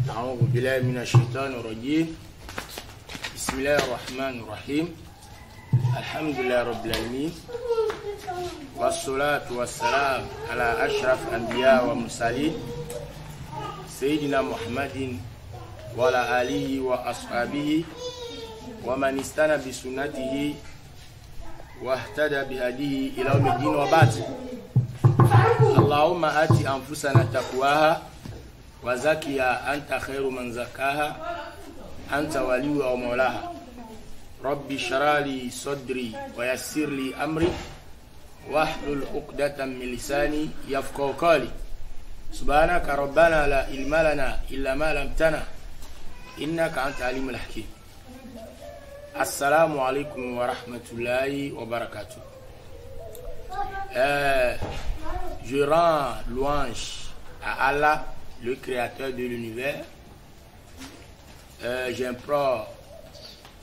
أعوذ بالله من الشيطان الرجيم. بسم الله الرحمن الرحيم. الحمد لله رب العالمين، والصلاة والسلام على أشرف الأنبياء والمرسلين سيدنا محمد وعلى آله وأصحابه ومن استنى بسنته واهتدى بهديه إلى يوم الدين، وبعد. اللهم آت أنفسنا تقواها وزكيها أنت خير من زكاها أنت وليها ومولاها. ربي اشرح لي صدري ويسر لي أمري واحلل عقدة من لساني يفقهوا قولي. سبحانك ربنا لا علم لنا إلا ما علمتنا إنك أنت العليم الحكيم. السلام عليكم ورحمة الله وبركاته. Je rends louange à Allah, le créateur de l'univers. J'implore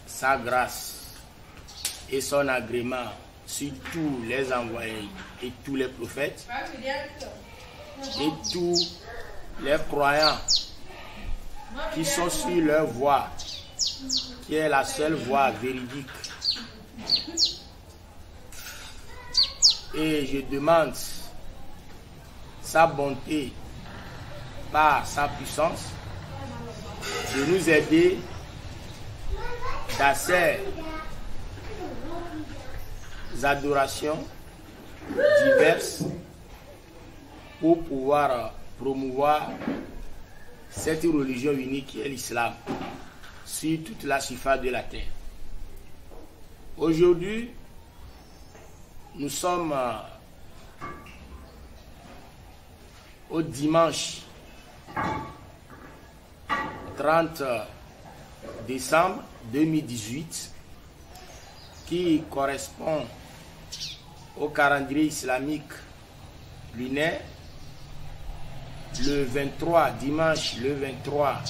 sa grâce et son agrément sur tous les envoyés et tous les prophètes et tous les croyants qui sont sur leur voie, qui est la seule voie véridique. Et je demande sa bonté par sa puissance de nous aider dans ces adorations diverses pour pouvoir promouvoir cette religion unique qui est l'islam sur toute la surface de la terre. Aujourd'hui, nous sommes au dimanche 30 décembre 2018 qui correspond au calendrier islamique lunaire, le 23, dimanche le 23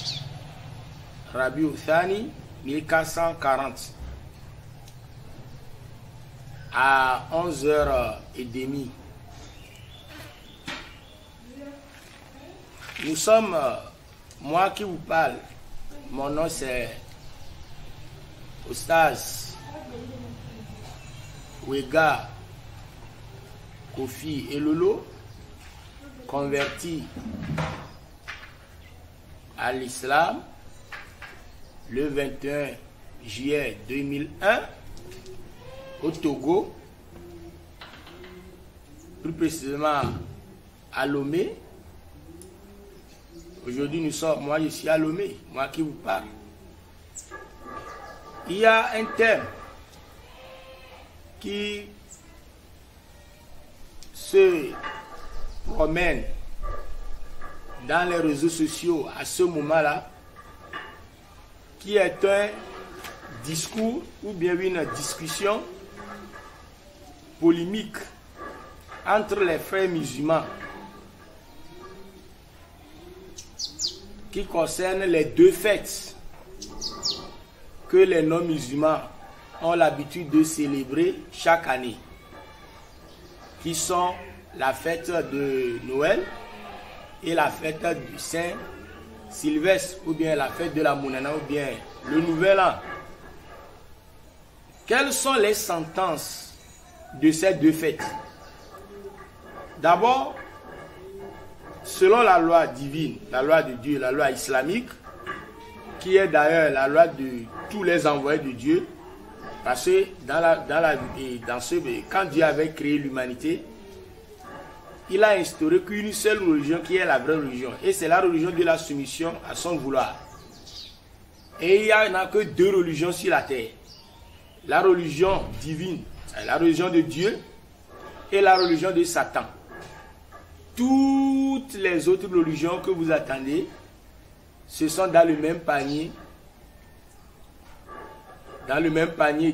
Rabiul Thani 1440 à 11h30. Nous sommes, moi qui vous parle, mon nom c'est Oustaz Wega Kofi Elolo, converti à l'islam le 21 juillet 2001 au Togo, plus précisément à Lomé. Aujourd'hui, moi je suis à Lomé, moi qui vous parle. Il y a un thème qui se promène dans les réseaux sociaux à ce moment-là, qui est un discours ou bien une discussion polémique entre les frères musulmans qui concerne les deux fêtes que les non-musulmans ont l'habitude de célébrer chaque année, qui sont la fête de Noël et la fête du Saint Sylvestre, ou bien la fête de la Mounana, ou bien le Nouvel An. Quelles sont les sentences de ces deux fêtes? D'abord, selon la loi divine, la loi de Dieu, la loi islamique, qui est d'ailleurs la loi de tous les envoyés de Dieu, parce que quand Dieu avait créé l'humanité, il a instauré qu'une seule religion qui est la vraie religion, et c'est la religion de la soumission à son vouloir. Et il n'y en a que deux religions sur la terre: la religion divine, la religion de Dieu, et la religion de Satan. Toutes les autres religions que vous attendez, ce sont dans le même panier,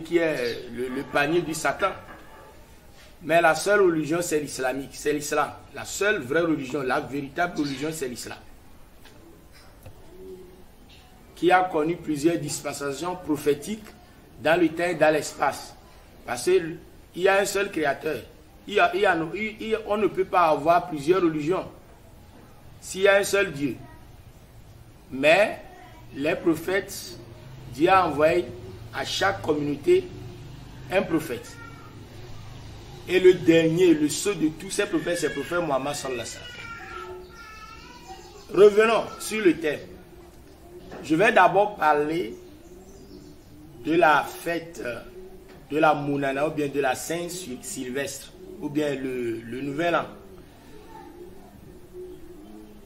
qui est le panier du Satan. Mais la seule religion, c'est l'islamique, c'est l'islam. La seule vraie religion, la véritable religion, c'est l'islam, qui a connu plusieurs dispensations prophétiques dans le temps et dans l'espace. Parce qu'il y a un seul créateur. On ne peut pas avoir plusieurs religions s'il y a un seul Dieu. Mais les prophètes, Dieu a envoyé à chaque communauté un prophète. Et le dernier, le seul de tous ces prophètes, c'est le prophète Mohammed sallallahu alayhi wa sallam. Revenons sur le thème. Je vais d'abord parler de la fête de la Mounana ou bien de la Saint-Sylvestre ou bien le Nouvel An.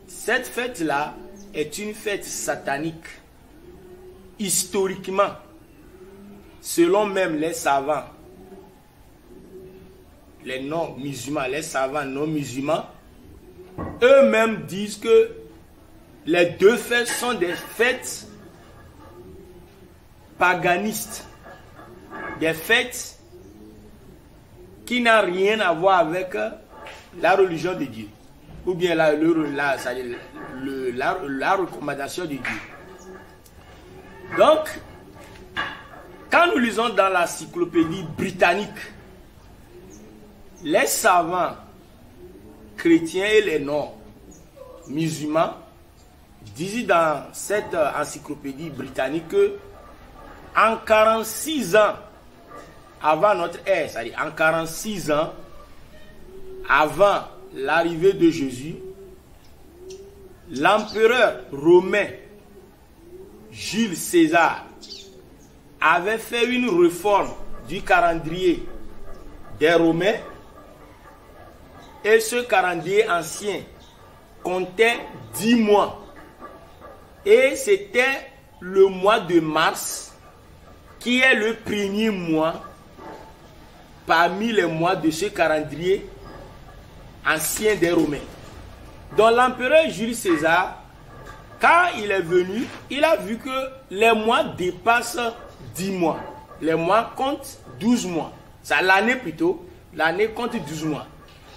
Cette fête-là est une fête satanique. Historiquement, selon même les savants, les non-musulmans, les savants non-musulmans, eux-mêmes disent que les deux fêtes sont des fêtes paganistes, des fêtes qui n'ont rien à voir avec la religion de Dieu, ou bien la recommandation de Dieu. Donc, quand nous lisons dans l'encyclopédie britannique, les savants chrétiens et les non-musulmans disent dans cette encyclopédie britannique que en 46 ans avant notre ère, c'est-à-dire en 46 ans avant l'arrivée de Jésus, l'empereur romain Jules César avait fait une réforme du calendrier des Romains, et ce calendrier ancien comptait 10 mois. Et c'était le mois de mars qui est le premier mois parmi les mois de ce calendrier ancien des Romains. Donc l'empereur Jules César, quand il est venu, il a vu que les mois dépassent 10 mois. Les mois comptent 12 mois. C'est l'année plutôt. L'année compte 12 mois.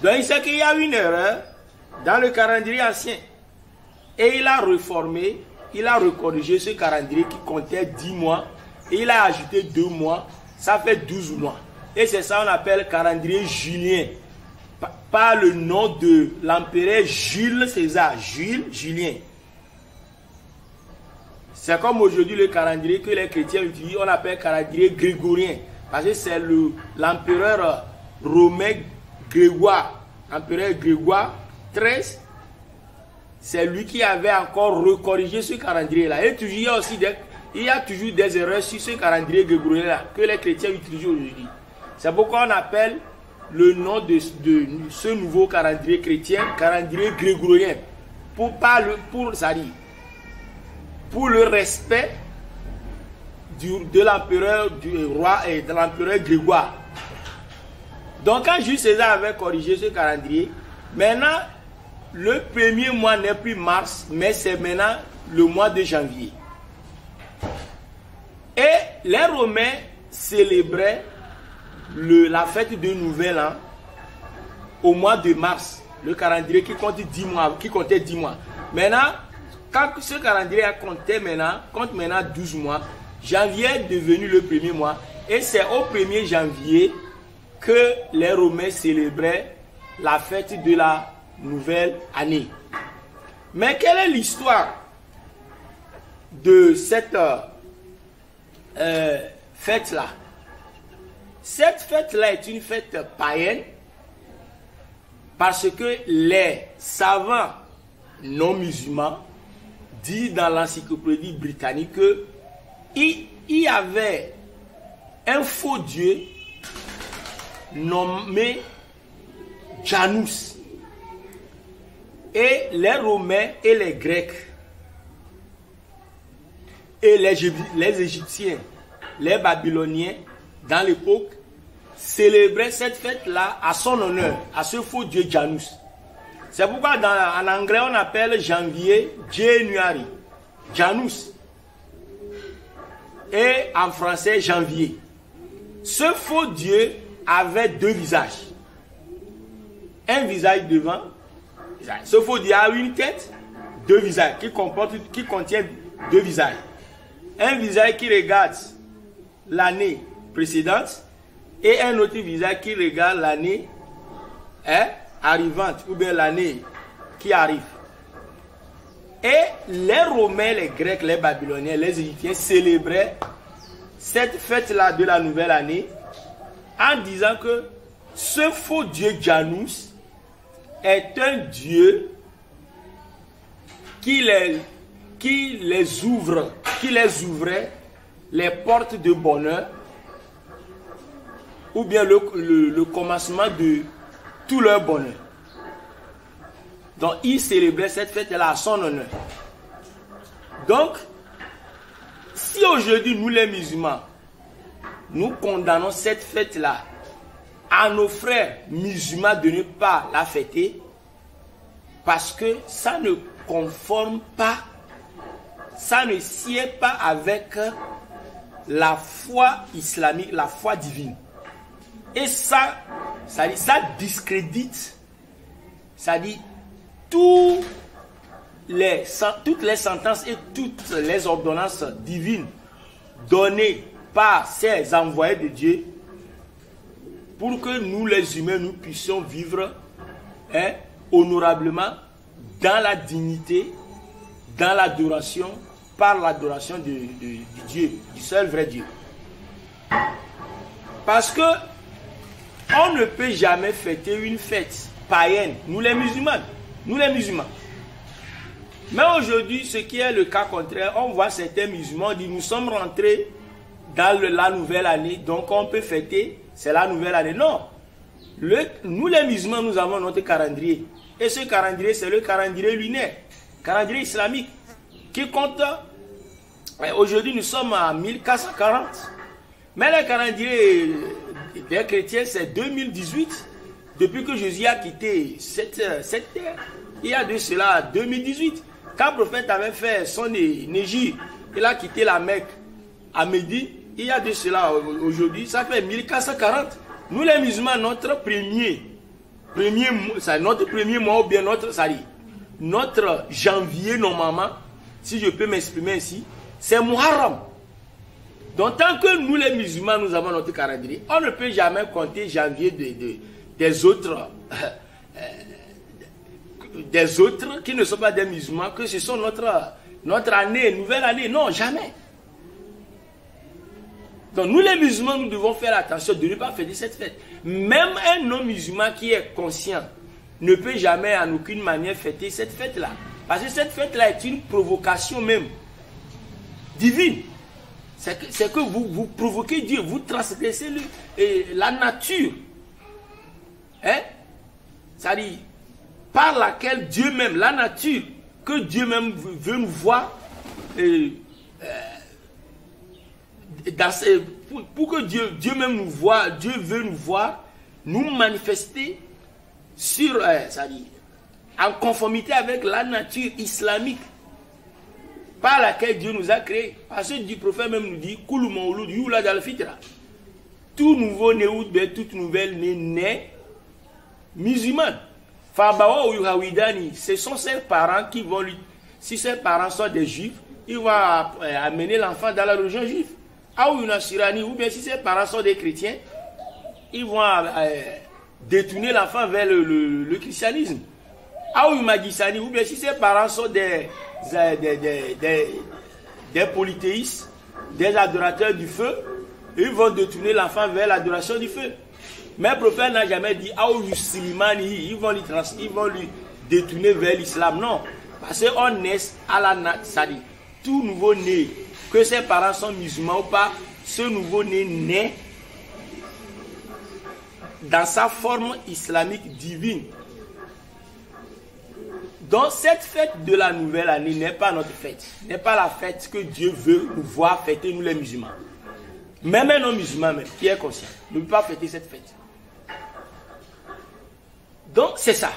Donc il sait qu'il y a une erreur dans le calendrier ancien. Et il a réformé, il a recorrigé ce calendrier qui comptait 10 mois. Et il a ajouté 2 mois. Ça fait 12 mois. Et c'est ça qu'on appelle calendrier julien. Par le nom de l'empereur Jules César. Jules, Julien. C'est comme aujourd'hui le calendrier que les chrétiens utilisent, on appelle calendrier grégorien. Parce que c'est l'empereur romain Grégoire. L'empereur Grégoire XIII, c'est lui qui avait encore recorrigé ce calendrier-là. Et toujours, il y a toujours des erreurs sur ce calendrier grégorien-là que les chrétiens utilisent aujourd'hui. C'est pourquoi on appelle le nom de ce nouveau calendrier chrétien calendrier grégorien. Pour le respect de l'empereur, du roi et de l'empereur Grégoire. Donc quand Jules César avait corrigé ce calendrier, maintenant le premier mois n'est plus mars, mais c'est maintenant le mois de janvier. Et les Romains célébraient la fête de Nouvel An au mois de mars, le calendrier qui comptait 10 mois. Maintenant, quand ce calendrier compte maintenant 12 mois, janvier est devenu le premier mois. Et c'est au 1er janvier que les Romains célébraient la fête de la nouvelle année. Mais quelle est l'histoire de cette fête-là? Cette fête-là est une fête païenne parce que les savants non musulmans dit dans l'encyclopédie britannique qu'il y avait un faux dieu nommé Janus. Et les Romains et les Grecs et les Égyptiens, les Babyloniens, dans l'époque, célébraient cette fête-là à son honneur, à ce faux dieu Janus. C'est pourquoi en anglais on appelle janvier January, Janus. Et en français janvier. Ce faux dieu avait 2 visages. Un visage devant. Ce faux dieu a une tête, 2 visages qui contiennent 2 visages. Un visage qui regarde l'année précédente et un autre visage qui regarde l'année arrivante ou bien l'année qui arrive. Et les Romains, les Grecs, les Babyloniens, les Égyptiens célébraient cette fête-là de la nouvelle année en disant que ce faux dieu Janus est un dieu qui les ouvrait les portes de bonheur, ou bien le commencement de tout leur bonheur. Donc, ils célébraient cette fête-là à son honneur. Donc, si aujourd'hui, nous les musulmans, nous condamnons cette fête-là à nos frères musulmans de ne pas la fêter, parce que ça ne conforme pas, ça ne sied pas avec la foi islamique, la foi divine. Et ça discrédite, ça dit toutes les sentences et toutes les ordonnances divines données par ces envoyés de Dieu pour que nous les humains nous puissions vivre honorablement dans la dignité, dans l'adoration, par l'adoration du Dieu, du seul vrai Dieu. Parce que on ne peut jamais fêter une fête païenne, nous les musulmans. Mais aujourd'hui, ce qui est le cas contraire, on voit certains musulmans dire nous sommes rentrés dans la nouvelle année, donc on peut fêter, c'est la nouvelle année. Non, nous les musulmans, nous avons notre calendrier. Et ce calendrier, c'est le calendrier lunaire, calendrier islamique, qui compte, aujourd'hui nous sommes à 1440. Mais le calendrier des chrétiens, c'est 2018, depuis que Jésus a quitté cette terre. Il y a de cela 2018. Quand le prophète avait fait son négir, il a quitté la Mecque à Médine. Il y a de cela aujourd'hui, ça fait 1440. Nous les musulmans, notre premier mois, ou bien notre janvier normalement, si je peux m'exprimer ainsi, c'est Muharram. Donc tant que nous les musulmans, nous avons notre calendrier, on ne peut jamais compter janvier des autres qui ne sont pas des musulmans, que ce sont notre année, nouvelle année. Non, jamais. Donc nous les musulmans, nous devons faire attention de ne pas fêter cette fête. Même un non-musulman qui est conscient ne peut jamais en aucune manière fêter cette fête-là. Parce que cette fête-là est une provocation même divine. C'est que vous provoquez Dieu, vous transgressez la nature. C'est-à-dire, par laquelle Dieu même, la nature, que Dieu même veut nous voir, pour que Dieu même nous voit, Dieu veut nous voir, nous manifester sur, c'est-à-dire, en conformité avec la nature islamique, par laquelle Dieu nous a créés. Parce que le prophète même nous dit, tout nouveau né ou toute nouvelle né musulmane. Ce sont ses parents qui vont lui... Si ses parents sont des juifs, ils vont amener l'enfant dans la religion juive. Ou bien si ses parents sont des chrétiens, ils vont détourner l'enfant vers le christianisme. Ou bien si ses parents sont des polythéistes, des adorateurs du feu, ils vont détourner l'enfant vers l'adoration du feu. Mais le prophète n'a jamais dit ils vont lui détourner vers l'islam. Non. Parce qu'on naît à la nature. Tout nouveau-né, que ses parents sont musulmans ou pas, ce nouveau-né naît dans sa forme islamique divine. Donc cette fête de la nouvelle année n'est pas notre fête. N'est pas la fête que Dieu veut nous voir fêter, nous les musulmans. Même un non-musulman qui est conscient ne peut pas fêter cette fête. Donc c'est ça.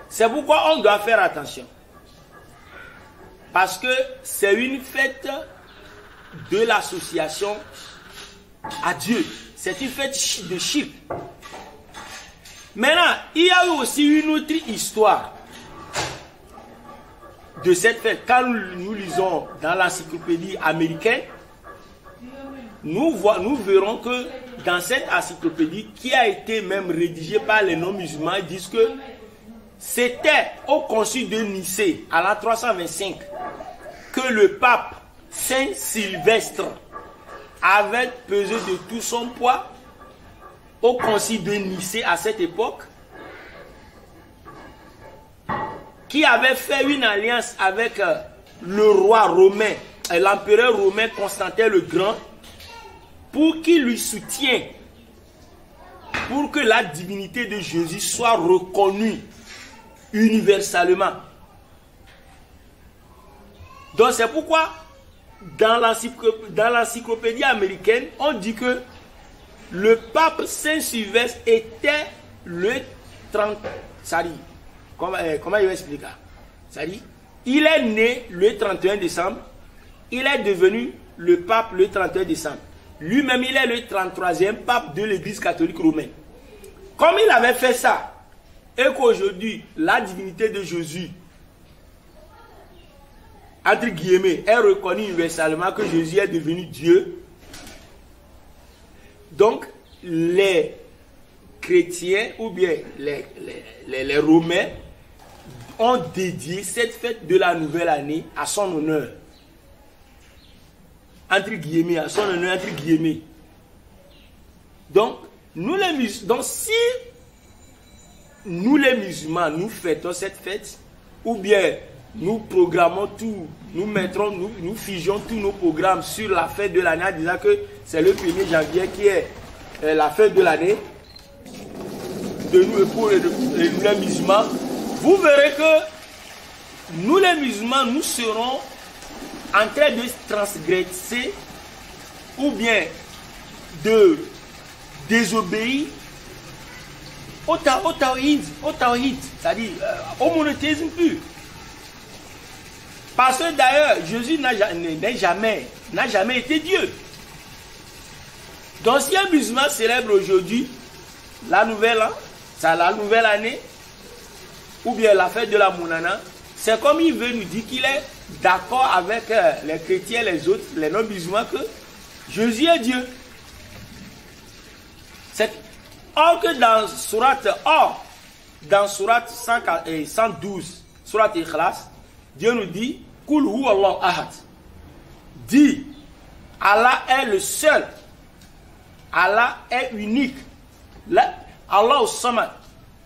C'est pourquoi on doit faire attention. Parce que c'est une fête de l'association à Dieu. C'est une fête de shirk. Maintenant, il y a eu aussi une autre histoire de cette fête. Quand nous lisons dans l'encyclopédie américaine, nous verrons que dans cette encyclopédie, qui a été même rédigée par les non-musulmans, ils disent que C'était au concile de Nicée, à l'an 325, que le pape Saint Sylvestre avait pesé de tout son poids au concile de Nicée à cette époque, qui avait fait une alliance avec le roi romain, l'empereur romain Constantin le Grand, pour qu'il lui soutienne, pour que la divinité de Jésus soit reconnue universellement. Donc c'est pourquoi dans l'encyclopédie américaine, on dit que le pape Saint Sylvestre était le 30... Ça dit, comment il va expliquer ça? Dit, il est né le 31 décembre, il est devenu le pape le 31 décembre. Lui-même, il est le 33e pape de l'Église catholique romaine. Comme il avait fait ça, et qu'aujourd'hui, la divinité de Jésus, entre guillemets, est reconnue universellement que Jésus est devenu Dieu. Donc, les chrétiens ou bien les Romains ont dédié cette fête de la nouvelle année à son honneur. Entre guillemets, à son honneur, entre guillemets. Donc, si nous les musulmans, nous fêtons cette fête, ou bien nous programmons tout, nous figeons tous nos programmes sur la fête de l'année en disant que c'est le 1er janvier qui est la fête de l'année de nous et pour les musulmans, vous verrez que nous les musulmans, nous serons en train de transgresser ou bien de désobéir au tawhid, c'est-à-dire au monothéisme pur. Parce que d'ailleurs, Jésus n'a jamais été Dieu. Donc si un musulman célèbre aujourd'hui la nouvelle année, ou bien la fête de la Mounana, c'est comme il veut nous dire qu'il est d'accord avec les chrétiens, les autres, les non-musulmans, que Jésus est Dieu. Or que dans Surat 112, Surat Ikhlas, Dieu nous dit, Kul hu Allah ahad. Dit, Allah est le seul. Allah est unique. Allah au samad.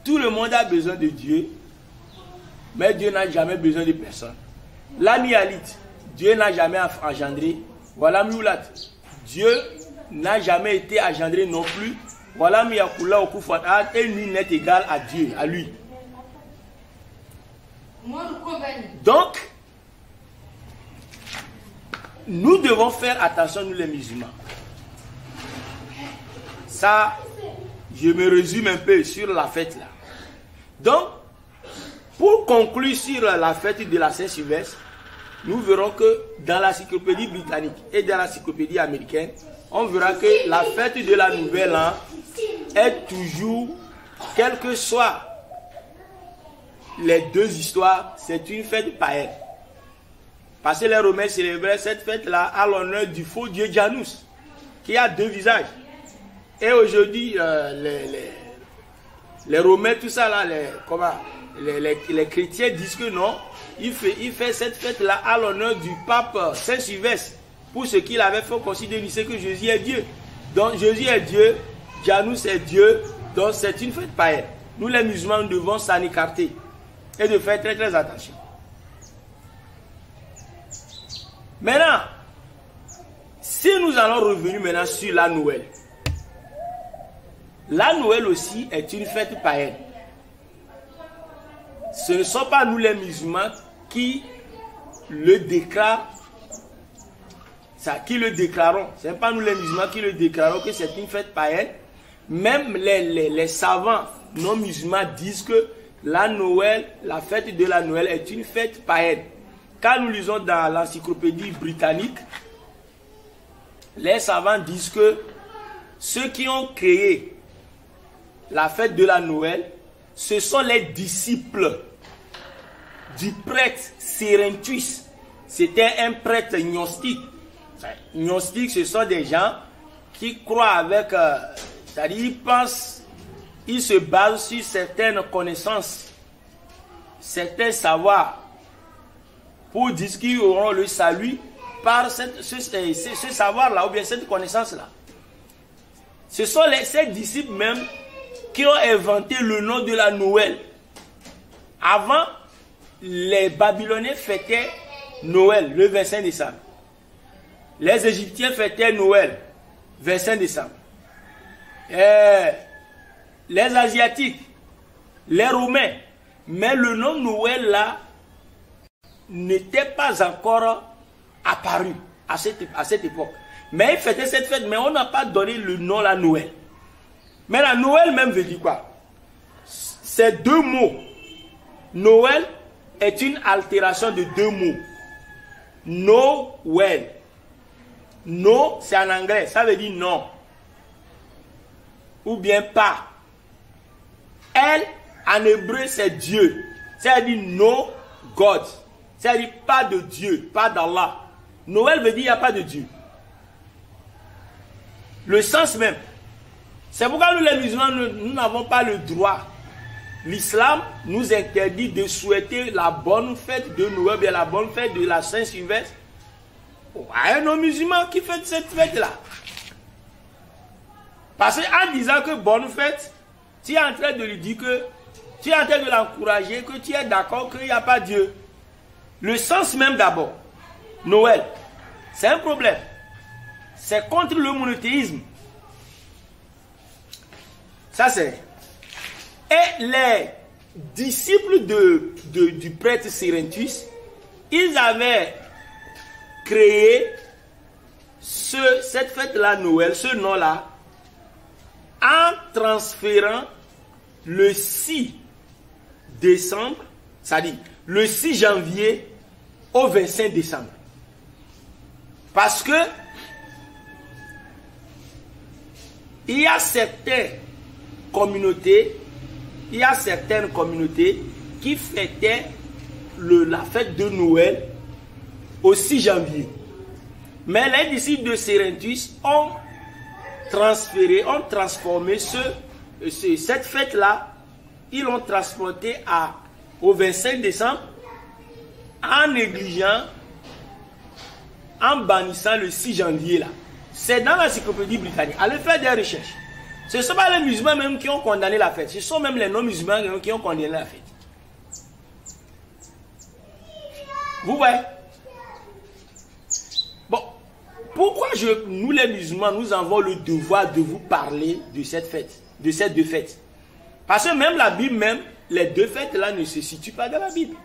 Tout le monde a besoin de Dieu, mais Dieu n'a jamais besoin de personne. L'anialit, Dieu n'a jamais engendré. Voilà miulat. Dieu n'a jamais été engendré non plus. Voilà miyakula okufat et lui n'est égal à Dieu, à lui. Donc, nous devons faire attention, nous les musulmans. Ça, je me résume un peu sur la fête là. Donc, pour conclure sur la fête de la Saint-Sylvestre, nous verrons que dans l'encyclopédie britannique et dans l'encyclopédie américaine, on verra que la fête de la Nouvelle An est toujours, quelles que soient les deux histoires, c'est une fête païenne. Parce que les Romains célébraient cette fête-là à l'honneur du faux dieu Janus, qui a deux visages. Et aujourd'hui, les Romains, tout ça là, les chrétiens disent que non, il fait cette fête-là à l'honneur du pape Saint-Sylvestre, pour ce qu'il avait fait considérer que Jésus est Dieu. Donc Jésus est Dieu, Janus est Dieu, donc c'est une fête païenne. Nous les musulmans, nous devons s'en écarter et de faire très très attention. Maintenant, si nous allons revenir maintenant sur la Noël. La Noël aussi est une fête païenne. Ce ne sont pas nous les musulmans qui le déclarent. Qui le déclarons. Ce n'est pas nous les musulmans qui le déclarons que c'est une fête païenne. Même les savants non musulmans disent que la Noël, la fête de la Noël est une fête païenne. Quand nous lisons dans l'encyclopédie britannique, les savants disent que ceux qui ont créé la fête de la Noël, ce sont les disciples du prêtre Cerinthus. C'était un prêtre gnostique. Gnostique, ce sont des gens qui croient avec, c'est-à-dire ils pensent, ils se basent sur certaines connaissances certains savoirs pour dire qu'ils auront le salut par ce savoir-là ou bien cette connaissance-là. Ce sont ces disciples même qui ont inventé le nom de la Noël. Avant, les Babyloniens fêtaient Noël le 25 décembre. Les Égyptiens fêtaient Noël 25 décembre. Les Asiatiques, les Romains. Mais le nom Noël là n'était pas encore apparu à cette époque. Mais ils fêtaient cette fête, mais on n'a pas donné le nom la Noël. Mais la Noël même veut dire quoi? C'est deux mots. Noël est une altération de deux mots. Noël. No, c'est en anglais, ça veut dire non. Ou bien pas. Elle, en hébreu, c'est Dieu. Ça veut dire no God. Ça veut dire pas de Dieu, pas d'Allah. Noël veut dire il n'y a pas de Dieu. Le sens même. C'est pourquoi nous les musulmans, nous n'avons pas le droit. L'islam nous interdit de souhaiter la bonne fête de Noël, bien la bonne fête de la Saint-Sylvestre à un non-musulman qui fête cette fête-là. Parce qu'en disant que bonne fête, tu es en train de lui dire que, tu es en train de l'encourager, que tu es d'accord qu'il n'y a pas Dieu. Le sens même d'abord, Noël, c'est un problème. C'est contre le monothéisme. Ça c'est. Et les disciples du prêtre Cérentus, ils avaient créé cette fête-là, Noël, ce nom-là, en transférant le 6 décembre, c'est-à-dire le 6 janvier au 25 décembre. Parce que il y a certaines communautés qui fêtaient la fête de Noël au 6 janvier. Mais les disciples de Cérentus ont transformé cette fête-là, ils l'ont transportée au 25 décembre en négligeant, en bannissant le 6 janvier là. C'est dans l'encyclopédie britannique. Allez faire des recherches. Ce ne sont pas les musulmans même qui ont condamné la fête. Ce sont même les non-musulmans qui ont condamné la fête. Vous voyez? Bon, pourquoi nous les musulmans, nous avons le devoir de vous parler de cette fête, de ces deux fêtes? Parce que même la Bible, même, les deux fêtes-là ne se situent pas dans la Bible.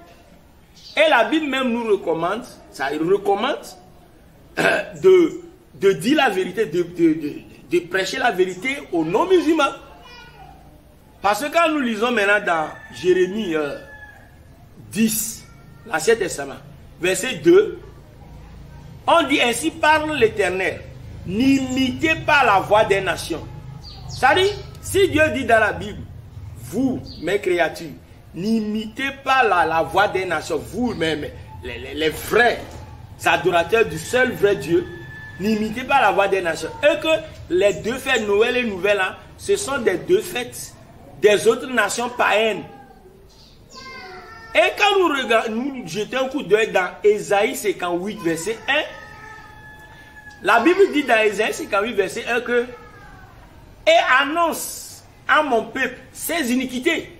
Et la Bible même nous recommande, de dire la vérité, de prêcher la vérité aux non-musulmans. Parce que quand nous lisons maintenant dans Jérémie 10, l'Ancien Testament, verset 2, on dit ainsi parle l'Éternel, n'imitez pas la voix des nations. C'est-à-dire, si Dieu dit dans la Bible, vous, mes créatures, n'imitez pas la voix des nations, vous, les vrais adorateurs du seul vrai Dieu, n'imitez pas la voix des nations. Et que les deux fêtes, Noël et Nouvel An, ce sont des deux fêtes des autres nations païennes. Et quand nous jetons un coup d'œil dans Ésaïe 58, verset 1, la Bible dit dans Ésaïe 58, verset 1 que « Et annonce à mon peuple ses iniquités ».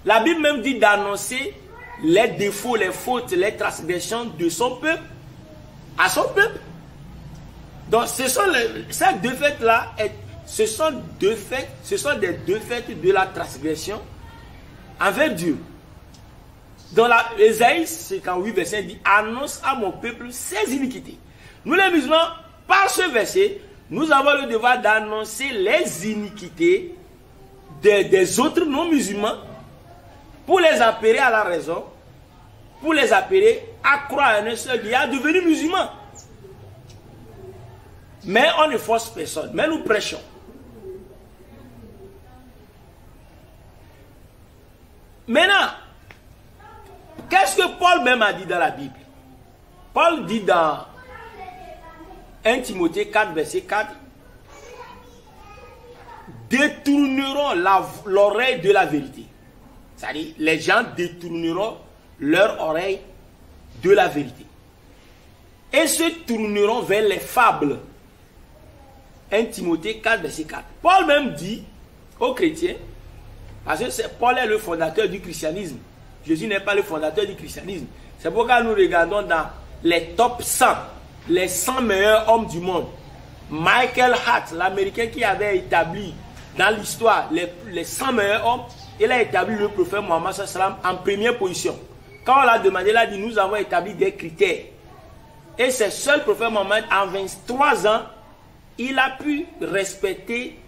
La Bible même dit d'annoncer les défauts, les fautes, les transgressions de son peuple à son peuple. Donc, ces deux fêtes-là, ce sont des deux fêtes de la transgression envers Dieu. Dans Ésaïe 58, verset dit, annonce à mon peuple ses iniquités. Nous les musulmans, par ce verset, nous avons le devoir d'annoncer les iniquités des autres non-musulmans pour les appeler à la raison, pour les appeler à croire en un seul Dieu, à devenir musulmans. Mais on ne force personne, mais nous prêchons. Maintenant, qu'est-ce que Paul même a dit dans la Bible? Paul dit dans 1 Timothée 4, verset 4, détourneront l'oreille de la vérité. C'est-à-dire, les gens détourneront leur oreille de la vérité. Et se tourneront vers les fables. 1 Timothée 4, verset 4. Paul même dit aux chrétiens, parce que Paul est le fondateur du christianisme. Jésus n'est pas le fondateur du christianisme. C'est pourquoi nous regardons dans les top 100, les 100 meilleurs hommes du monde. Michael Hart, l'Américain qui avait établi dans l'histoire les 100 meilleurs hommes, il a établi le prophète Mohammed sallam en première position. Quand on l'a demandé, il a dit, nous avons établi des critères. Et c'est seul le prophète Mohammed, en 23 ans, il a pu respecter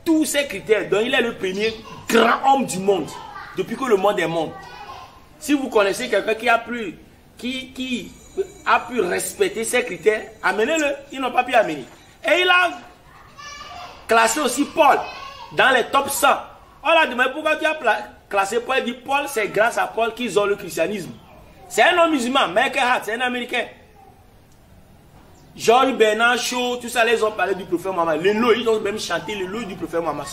tous ces critères. Donc il est le premier grand homme du monde, depuis que le monde est monde. Si vous connaissez quelqu'un qui a pu respecter ces critères, amenez-le. Ils n'ont pas pu amener. Et il a classé aussi Paul dans les top 100. On l'a demandé pourquoi tu as classé Paul. Il dit Paul, c'est grâce à Paul qu'ils ont le christianisme. C'est un homme musulman. Michael Hart, c'est un américain. George Bernard Shaw, tout ça, les ont parlé du prophète Mohammed. Ils ont même chanté le loup du prophète Mohammed.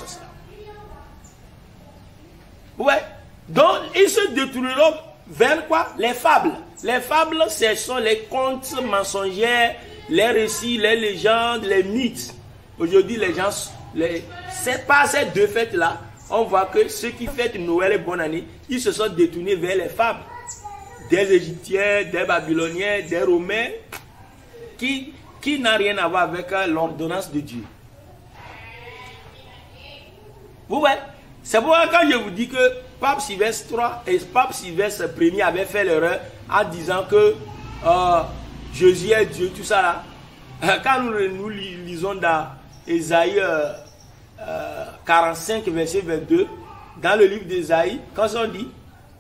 Ouais. Donc, ils se détourneront vers quoi? Les fables. Les fables, ce sont les contes mensongers, les récits, les légendes, les mythes. Aujourd'hui, les gens, c'est pas ces deux fêtes-là, on voit que ceux qui fêtent Noël et bonne année, ils se sont détournés vers les fables. Des Égyptiens, des Babyloniens, des Romains, qui n'a rien à voir avec l'ordonnance de Dieu. Vous voyez? C'est pourquoi quand je vous dis que Pape Sylvestre III et Pape Sylvestre Ier avaient fait l'erreur en disant que Jésus est Dieu, tout ça là. Quand nous lisons dans Ésaïe 45, verset 22, dans le livre d'Ésaïe, quand on dit,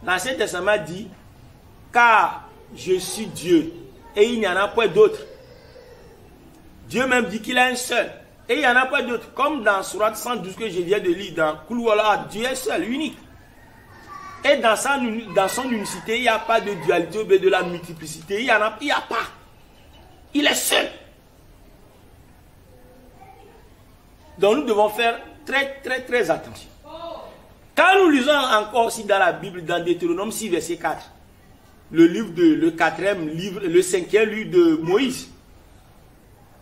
l'Ancien Testament dit, car je suis Dieu et il n'y en a pas d'autre. Dieu même dit qu'il est un seul. Et il n'y en a pas d'autre. Comme dans Sourate 112 que je viens de lire, dans Koulouala, Dieu est seul, unique. Et dans son unicité, il n'y a pas de dualité ou de la multiplicité. Il n'y a pas. Il est seul. Donc nous devons faire très attention. Quand nous lisons encore aussi dans la Bible, dans Deutéronome 6, verset 4, le quatrième livre, le cinquième livre de Moïse,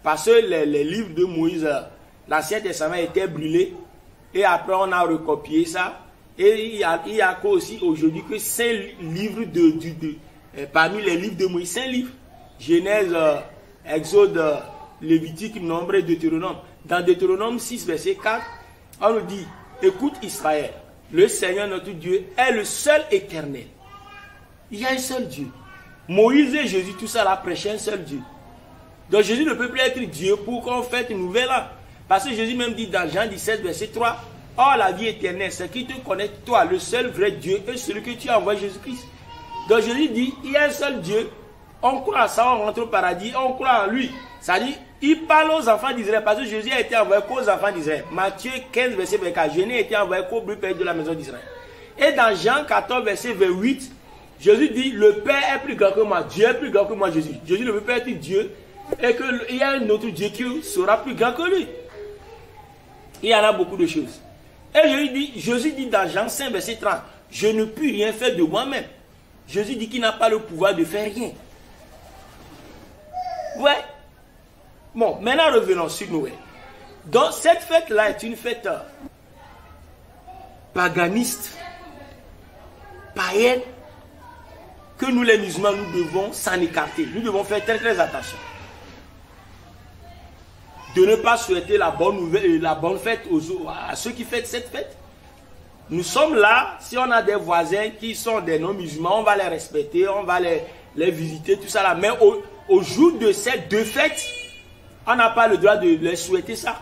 parce que les livres de Moïse, l'Ancien Testament était brûlé, et après on a recopié ça, et il y a aussi aujourd'hui que 5 livres parmi les livres de Moïse, 5 livres, Genèse, Exode, Lévitique, Nombre et Deutéronome. Dans Deutéronome 6, verset 4, on nous dit, écoute Israël, le Seigneur notre Dieu est le seul éternel. Il y a un seul Dieu. Moïse et Jésus, tout ça là, prêchaient un seul Dieu. Donc Jésus ne peut plus être Dieu pour qu'on fasse une nouvelle là. Parce que Jésus même dit dans Jean 17, verset 3, oh la vie éternelle, c'est qui te connaît, toi, le seul vrai Dieu, et celui que tu as envoyé Jésus-Christ. Donc Jésus dit, il y a un seul Dieu, on croit à ça, on rentre au paradis, on croit en lui. Ça dit, il parle aux enfants d'Israël, parce que Jésus a été envoyé qu'aux enfants d'Israël. Matthieu 15, verset 24, je n'ai été envoyé qu'aux brebis de la maison d'Israël. Et dans Jean 14, verset 28, Jésus dit, le Père est plus grand que moi, Dieu est plus grand que moi, Jésus. Jésus ne peut pas être Dieu, et qu'il y a un autre Dieu qui sera plus grand que lui. Il y en a beaucoup de choses. Et Jésus dit dans Jean 5, verset 30, je ne puis rien faire de moi-même. Jésus dit qu'il n'a pas le pouvoir de faire rien. Ouais. Bon, maintenant revenons sur Noël. Donc cette fête-là est une fête paganiste, païenne, que nous les musulmans, nous devons s'en écarter. Nous devons faire très attention. De ne pas souhaiter la bonne nouvelle, la bonne fête à ceux qui fêtent cette fête. Nous sommes là, si on a des voisins qui sont des non-musulmans, on va les respecter, on va les visiter, tout ça là. Mais au jour de ces deux fêtes, on n'a pas le droit de les souhaiter ça.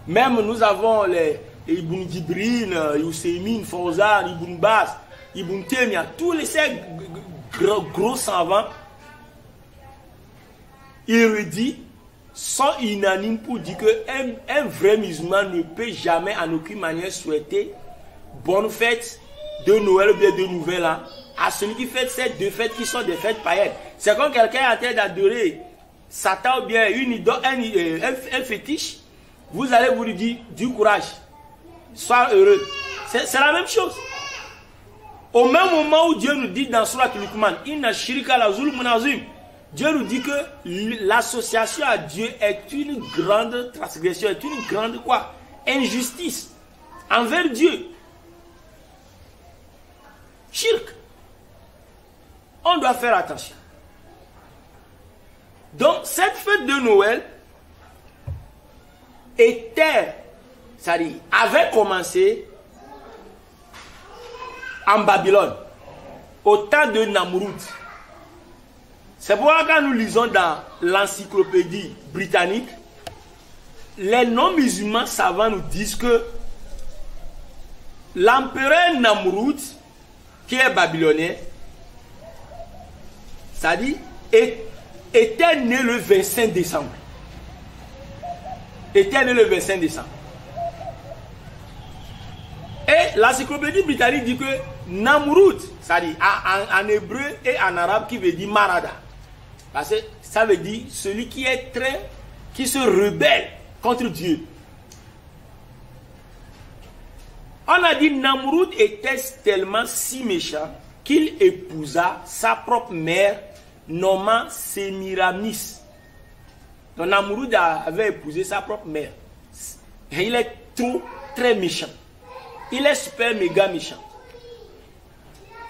Même nous avons les Ibn Dibrin, Yousseimine, Fawzan, Ibn Baz, Ibn Temia, tous ces gros savants érudits sont unanimes pour dire qu'un vrai musulman ne peut jamais en aucune manière souhaiter bonne fête de Noël ou bien de Nouvel An à celui qui fait ces deux fêtes qui sont des fêtes païennes. C'est comme quelqu'un est en train d'adorer Satan ou bien un fétiche, vous allez vous lui dire du courage, sois heureux. C'est la même chose. Au même moment où Dieu nous dit dans Surat Luqman, Inna shirka la zulmun azim, Dieu nous dit que l'association à Dieu est une grande transgression, est une grande quoi? Injustice envers Dieu. Shirk. On doit faire attention. Donc, cette fête de Noël avait commencé en Babylone, au temps de Namrud. C'est pourquoi quand nous lisons dans l'encyclopédie britannique, les non-musulmans savants nous disent que l'empereur Namrud, qui est babylonien, c'est-à-dire était né le 25 décembre. Était né le 25 décembre. Et l'encyclopédie britannique dit que Namrud, c'est-à-dire en hébreu et en arabe qui veut dire marada. Parce que ça veut dire celui qui se rebelle contre Dieu. On a dit Namrud était tellement si méchant qu'il épousa sa propre mère nommant Sémiramis. Donc Namrud avait épousé sa propre mère. Et il est très méchant. Il est super méga méchant.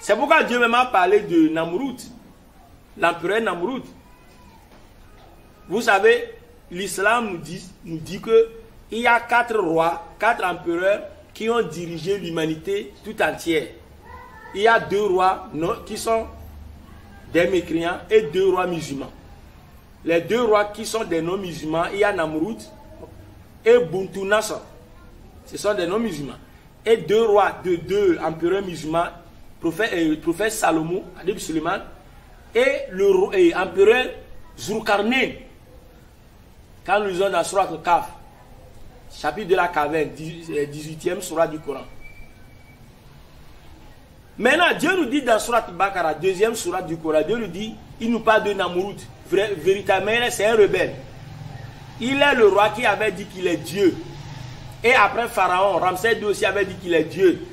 C'est pourquoi Dieu même a parlé de Namrud, l'empereur Namrud. Vous savez, l'islam nous dit que il y a 4 rois, 4 empereurs qui ont dirigé l'humanité tout entière. Il y a 2 rois qui sont des mécréants et 2 rois musulmans. Les 2 rois qui sont des non-musulmans, il y a Namrud et Buntunassar. Ce sont des non-musulmans. Et 2 rois de 2 empereurs musulmans, prophète Salomon, Adib Suleiman, et l'empereur Zulkarnain. Quand nous lisons dans Surat Al-Kaf, chapitre de la caverne, 18e Surat du Coran. Maintenant, Dieu nous dit dans Surat Al-Baqarah, 2e Surat du Coran, Dieu nous dit, il nous parle de Namrud. Véritablement, c'est un rebelle. Il est le roi qui avait dit qu'il est Dieu. Et après Pharaon, Ramsès II aussi avait dit qu'il est Dieu.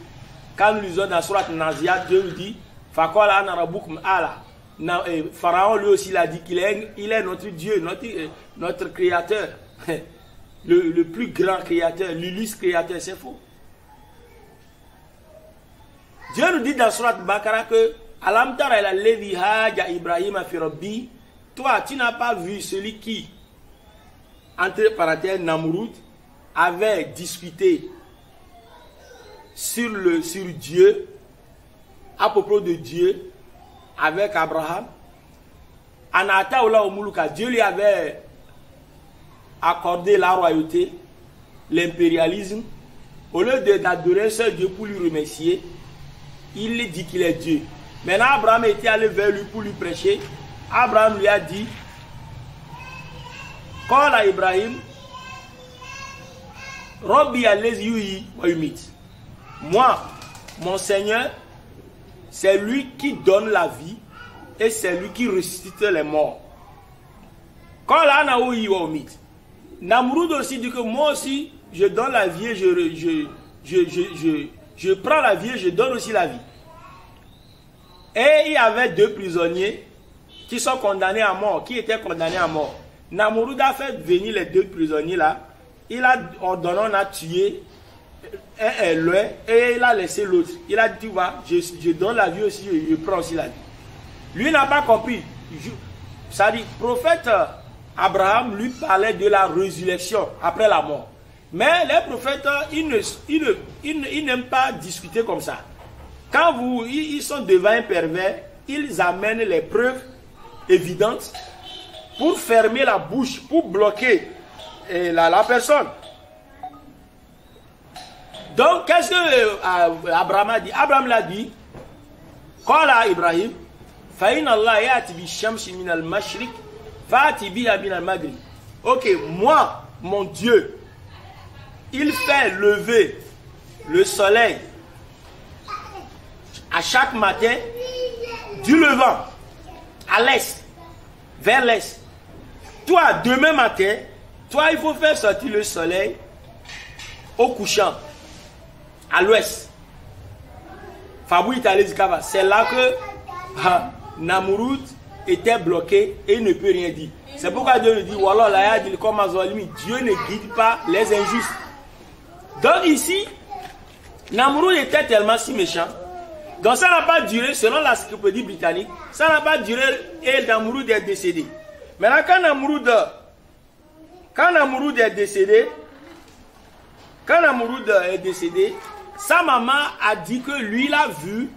Quand nous lisons dans Surat Naziat, Dieu nous dit, Pharaon lui aussi l'a dit qu'il est notre Dieu, notre créateur. Le plus grand créateur, l'illustre créateur, c'est faux. Dieu nous dit dans Surat Baqarah que Alam tara ila alladhi haja Ibrahim fi rabbi. Toi, tu n'as pas vu celui qui, entre parenthèses, Namrud, avait discuté sur Dieu, à propos de Dieu, avec Abraham. Dieu lui avait accordé la royauté, l'impérialisme. Au lieu d'adorer ce Dieu pour lui remercier, il dit qu'il est Dieu. Maintenant, Abraham était allé vers lui pour lui prêcher. Abraham lui a dit, Qala Ibrahim, Rabbi allazi yuhyi wa yumit. Moi, mon Seigneur, c'est lui qui donne la vie et c'est lui qui ressuscite les morts. Qala ana yuhyi wa yumit. Namrud aussi dit que moi aussi, je donne la vie et je prends la vie et je donne aussi la vie. Et il y avait 2 prisonniers qui sont condamnés à mort, qui étaient condamnés à mort. Namrud a fait venir les 2 prisonniers là. Il a ordonné, on a tué l'un et il a laissé l'autre. Il a dit, tu vois, je donne la vie aussi, je prends aussi la vie. Lui n'a pas compris. Ça dit, prophète Abraham lui parlait de la résurrection après la mort. Mais les prophètes, ils n'aiment pas discuter comme ça. Quand ils sont devant un pervers, ils amènent les preuves évidentes pour fermer la bouche, pour bloquer la personne. Donc, qu'est-ce que Abraham a dit? Abraham l'a dit, Qala Ibrahim, Fa'in Allah ya'ti bi shamsi min al-mashriq, fa'ati biha min al-maghrib. Ok, moi, mon Dieu, il fait lever le soleil à chaque matin du levant à l'est, vers l'est. Toi, demain matin, toi, il faut faire sortir le soleil au couchant, à l'ouest. C'est là que Namrud était bloqué et il ne peut rien dire. C'est pourquoi Dieu nous dit, Dieu ne guide pas les injustes. Donc ici, Namrud était tellement si méchant. Donc ça n'a pas duré, selon la l'encyclopédie britannique, ça n'a pas duré et Namrud est décédé. Maintenant, quand Namrud est décédé, sa maman a dit que lui, il a vu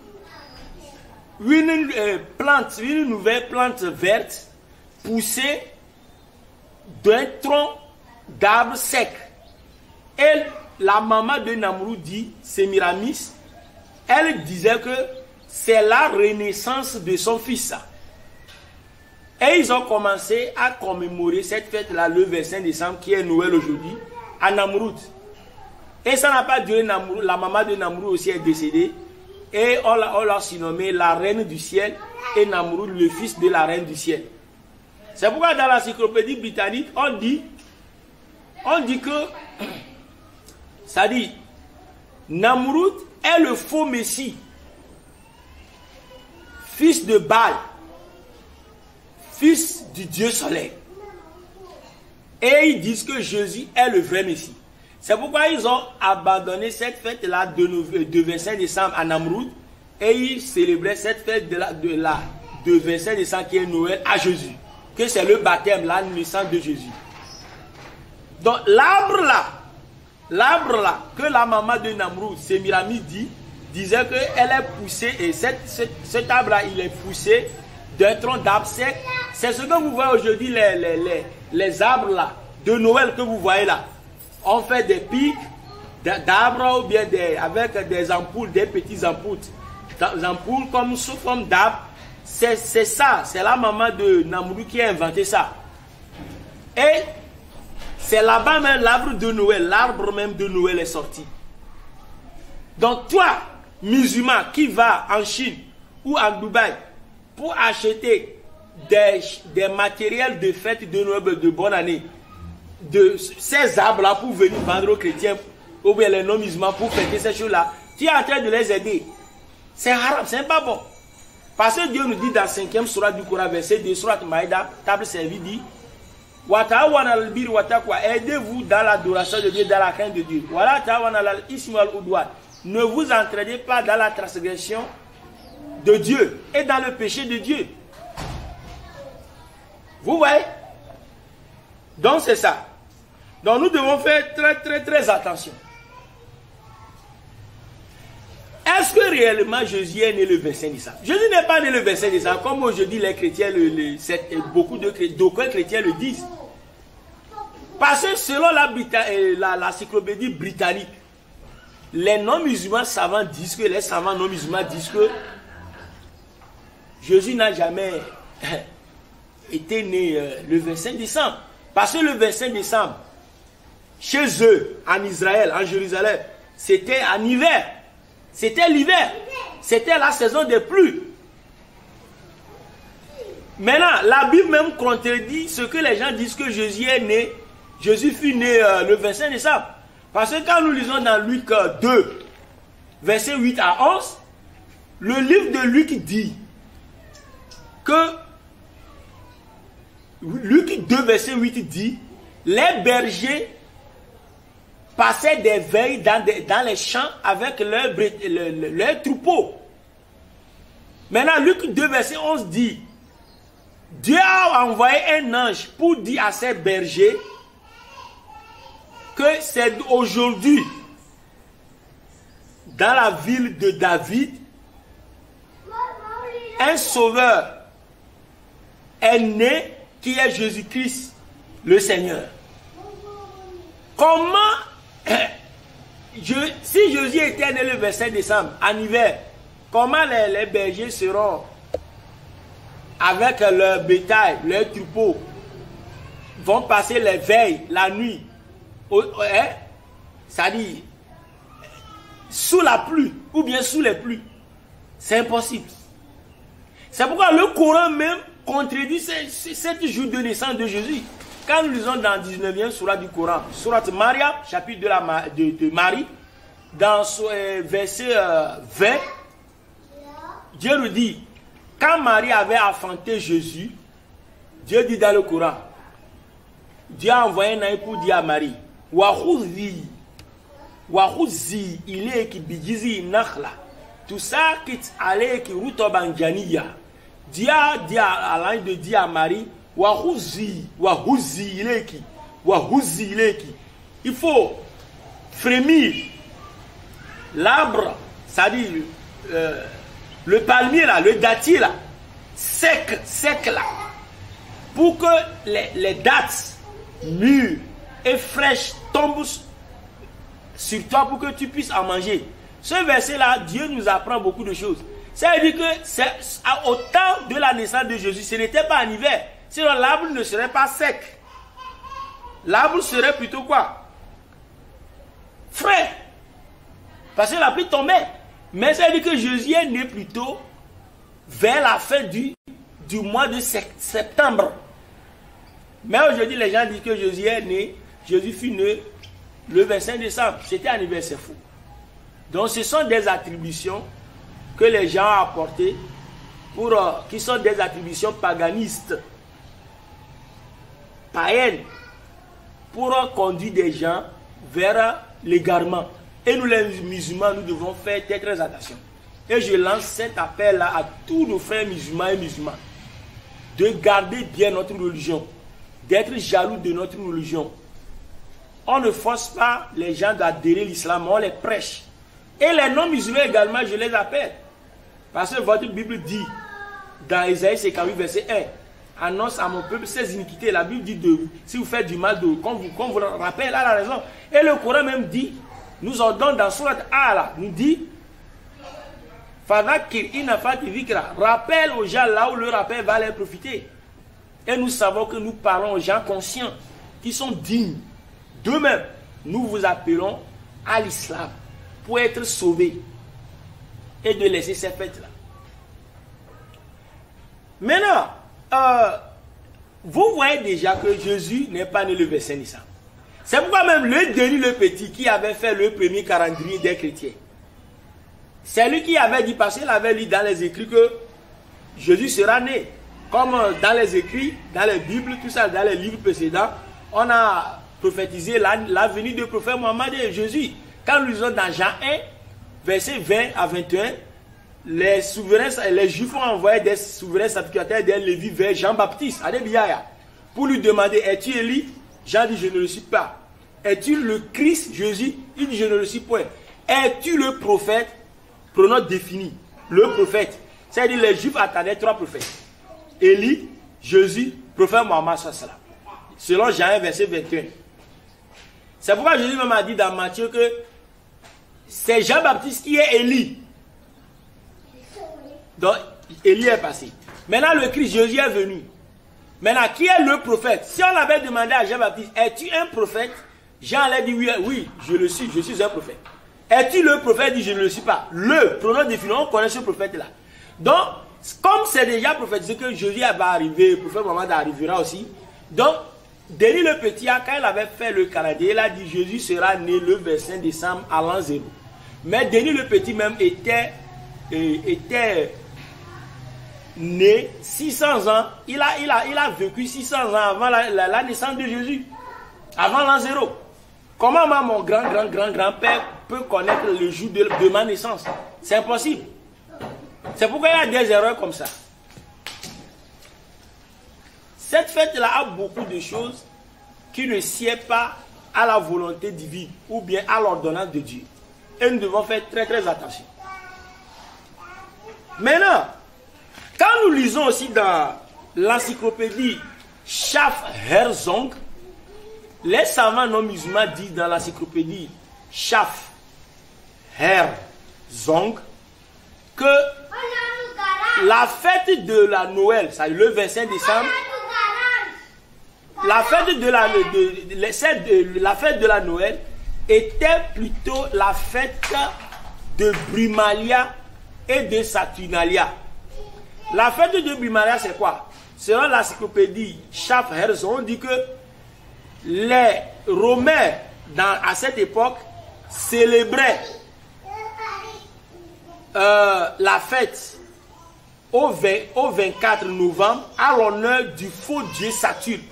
une nouvelle plante verte pousser d'un tronc d'arbre sec. Et la maman de Namrud dit, Sémiramis, elle disait que c'est la renaissance de son fils. Et ils ont commencé à commémorer cette fête-là le 25 décembre, qui est Noël aujourd'hui, à Namrud. Et ça n'a pas duré, la maman de Namrud aussi est décédée. Et on l'a surnommée la reine du ciel et Namrud le fils de la reine du ciel. C'est pourquoi dans l'encyclopédie britannique, on dit que, ça dit, Namrud est le faux messie, fils de Baal, fils du Dieu soleil. Et ils disent que Jésus est le vrai messie. C'est pourquoi ils ont abandonné cette fête-là de 25 décembre à Namrud et ils célébraient cette fête de 25 décembre qui est Noël à Jésus. Que c'est le baptême, la naissance de Jésus. Donc l'arbre là, que la maman de Namrud, Sémiramis disait qu'elle est poussée, et cet arbre là, il est poussé d'un tronc d'arbre sec. C'est ce que vous voyez aujourd'hui, les arbres là, de Noël que vous voyez là. On fait des pics d'arbres ou bien avec des ampoules, des petites ampoules. Des ampoules comme sous forme d'arbre. C'est ça, c'est la maman de Namrud qui a inventé ça. Et c'est là-bas même l'arbre même de Noël est sorti. Donc toi, musulman qui va en Chine ou en Dubaï pour acheter des matériels de fête de Noël de bonne année, de ces arbres-là pour venir vendre aux chrétiens ou bien les non-musulmans pour fêter ces choses-là, tu es en train de les aider. C'est haram, c'est pas bon. Parce que Dieu nous dit dans 5e sourate du Coran, verset 2, sourate Maïda, table servie, dit aidez-vous dans l'adoration de Dieu, dans la crainte de Dieu. Ne vous entraînez pas dans la transgression de Dieu et dans le péché de Dieu. Vous voyez? Donc c'est ça. Donc nous devons faire très attention. Est-ce que réellement Jésus est né le 25 décembre? Jésus n'est pas né le 25 décembre, comme aujourd'hui les chrétiens, beaucoup d'aucuns chrétiens le disent. Parce que selon l'encyclopédie britannique, les non-musulmans savants disent que, les savants non-musulmans disent que Jésus n'a jamais été né le 25 décembre. Parce que le 25 décembre, chez eux, en Israël, en Jérusalem, c'était en hiver. C'était l'hiver. C'était la saison des pluies. Maintenant, la Bible même contredit ce que les gens disent que Jésus est né. Jésus fut né le 25 décembre. Parce que quand nous lisons dans Luc 2, verset 8 à 11, le livre de Luc dit que Luc 2, verset 8 dit, les bergers passaient des veilles dans les champs avec leurs troupeaux. Maintenant, Luc 2, verset 11 dit, Dieu a envoyé un ange pour dire à ces bergers que c'est aujourd'hui, dans la ville de David, un sauveur est né qui est Jésus-Christ, le Seigneur. Comment, si Jésus était né le 25 décembre, en hiver, comment les bergers seront avec leur bétail, leurs troupeaux, vont passer les veilles, la nuit, c'est-à-dire sous la pluie ou bien sous les pluies? C'est impossible. C'est pourquoi le Coran même contredit cette jour de naissance de Jésus. Quand nous lisons dans 19e sourate du Coran, sourate Maria, chapitre de Marie, dans verset 20, Dieu nous dit, quand Marie avait enfanté Jésus, Dieu dit dans le Coran, Dieu a envoyé un ange pour dire à Marie, Wahuzi ileki bijizi nakhla, tout ça qui allait qui rutobanjaniya. Dieu a dit à l'ange de dire à Marie, Wahuzi ileki. Il faut frémir l'arbre, c'est-à-dire le palmier là, le dattier là, sec là, pour que les dattes mûres et fraîches tombent sur toi pour que tu puisses en manger. Ce verset là, Dieu nous apprend beaucoup de choses. Ça veut dire que au temps de la naissance de Jésus, ce n'était pas en hiver, sinon l'arbre ne serait pas sec. L'arbre serait plutôt quoi? Frais. Parce que la pluie tombait. Mais ça veut dire que Jésus est né plutôt vers la fin du mois de septembre. Mais aujourd'hui, les gens disent que Jésus est né, Jésus fut né le 25 décembre. C'était un hiver, c'est fou. Donc ce sont des attributions que les gens ont apportées, qui sont des attributions paganistes, païennes, pour conduire des gens vers l'égarement. Et nous les musulmans, nous devons faire très très attention. Et je lance cet appel-là à tous nos frères musulmans et musulmanes de garder bien notre religion, d'être jaloux de notre religion. On ne force pas les gens d'adhérer à l'islam, on les prêche. Et les non-musulmans également, je les appelle. Parce que votre Bible dit, dans Ésaïe 58, verset 1, annonce à mon peuple ses iniquités. La Bible dit, si vous faites du mal, qu'on vous le rappelle à la raison. Et le Coran même dit, nous ordonne dans Surat A, nous dit, rappelle aux gens là où le rappel va leur profiter. Et nous savons que nous parlons aux gens conscients, qui sont dignes d'eux-mêmes. Nous vous appelons à l'islam pour être sauvés et de laisser ces fêtes-là. Maintenant, vous voyez déjà que Jésus n'est pas né le 25 décembre. C'est pourquoi même le Denis le Petit, qui avait fait le premier calendrier des chrétiens, c'est lui qui avait dit, parce qu'il avait lu dans les écrits que Jésus sera né. Comme dans les écrits, dans les Bibles, tout ça, dans les livres précédents, on a prophétisé la venue du prophète Mohammed et Jésus. Quand nous lisons dans Jean 1, versets 20 à 21, les Juifs ont envoyé des souverains sacrificateurs des Lévi vers Jean-Baptiste, pour lui demander, es-tu Élie? Jean dit, je ne le suis pas. Es-tu le Christ? Jésus, il dit, je ne le suis point. Es-tu le prophète? Pronom défini, le prophète. C'est-à-dire les Juifs attendaient 3 prophètes. Élie, Jésus, prophète Mohammed, selon Jean 1, verset 21. C'est pourquoi Jésus même a dit dans Matthieu que c'est Jean-Baptiste qui est Élie. Donc, Élie est passé. Maintenant, le Christ, Jésus est venu. Maintenant, qui est le prophète? Si on avait demandé à Jean-Baptiste, es-tu un prophète? Jean allait dire oui, je le suis, je suis un prophète. Es-tu le prophète? Il dit, je ne le suis pas. Le pronom défini, on connaît ce prophète-là. Donc, comme c'est déjà prophétisé que Jésus va arriver, le prophète Mohammed arrivera aussi. Donc, Denis le Petit, quand il avait fait le calendrier, il a dit, Jésus sera né le 25 décembre à l'an 0. Mais Denis le Petit même était né 600 ans. Il a vécu 600 ans avant la naissance de Jésus. Avant l'an 0. Comment moi, mon grand-père peut connaître le jour de ma naissance? C'est impossible. C'est pourquoi il y a des erreurs comme ça. Cette fête-là a beaucoup de choses qui ne sied pas à la volonté divine ou bien à l'ordonnance de Dieu. Et nous devons faire très très attention. Maintenant, quand nous lisons aussi dans l'encyclopédie Schaff Herzog, les savants non musulmans disent dans l'encyclopédie Schaff Herzog que la fête de la Noël, c'est le 25 décembre, la fête de la Noël était plutôt la fête de Brumalia et de Saturnalia. La fête de Brumalia, c'est quoi? Selon l'encyclopédie Schaff Herzog, on dit que les Romains, à cette époque, célébraient la fête au 24 novembre à l'honneur du faux dieu Saturne.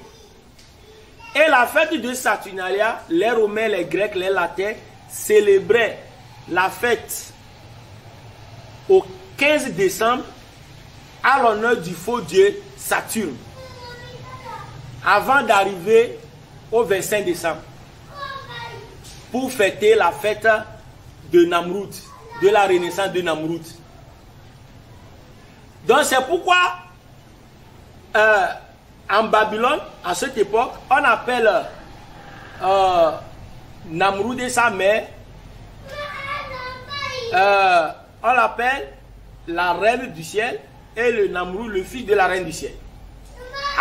Et la fête de Saturnalia, les Romains, les Grecs, les Latins célébraient la fête au 15 décembre à l'honneur du faux dieu Saturne, avant d'arriver au 25 décembre pour fêter la fête de Namroud, de la renaissance de Namroud. Donc c'est pourquoi en Babylone, à cette époque, on appelle Namroud et sa mère, on l'appelle la reine du ciel, et le Namroud, le fils de la reine du ciel.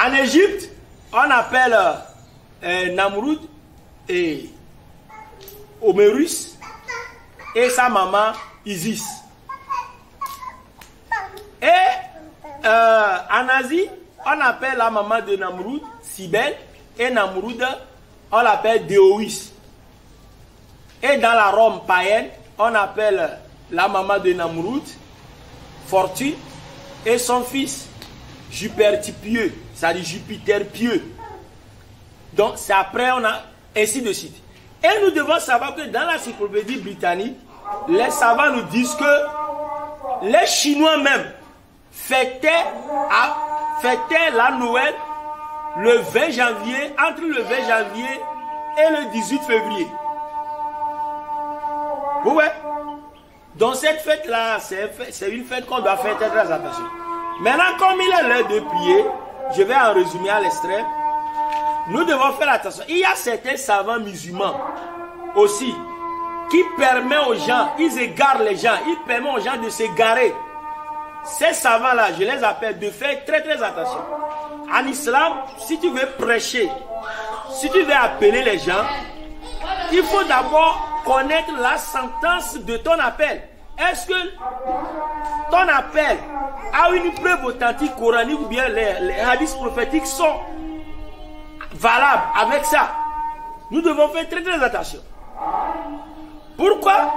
En Égypte, on appelle Namroud et Homerus et sa maman Isis. Et en Asie, on appelle la maman de Namroud Cybèle, et Namroud, on l'appelle Déoïs. Et dans la Rome païenne, on appelle la maman de Namroud Fortune, et son fils Jupiter pieux, c'est-à-dire Jupiter pieux. Donc c'est après on a ainsi de suite. Et nous devons savoir que dans la Encyclopédie britannique, les savants nous disent que les Chinois même fêtaient la Noël le 20 janvier, entre le 20 janvier et le 18 février. Ouais. Donc cette fête-là, c'est une fête qu'on doit faire très attention. Maintenant, comme il est l'heure de prier, je vais en résumer à l'extrême. Nous devons faire attention. Il y a certains savants musulmans aussi qui permettent aux gens, ils égarent les gens, ils permettent aux gens de s'égarer. Ces savants-là, je les appelle de faire très attention. En islam, si tu veux prêcher, si tu veux appeler les gens, il faut d'abord connaître la sentence de ton appel. Est-ce que ton appel a une preuve authentique coranique ou bien les hadiths prophétiques sont valables avec ça? Nous devons faire très attention. Pourquoi?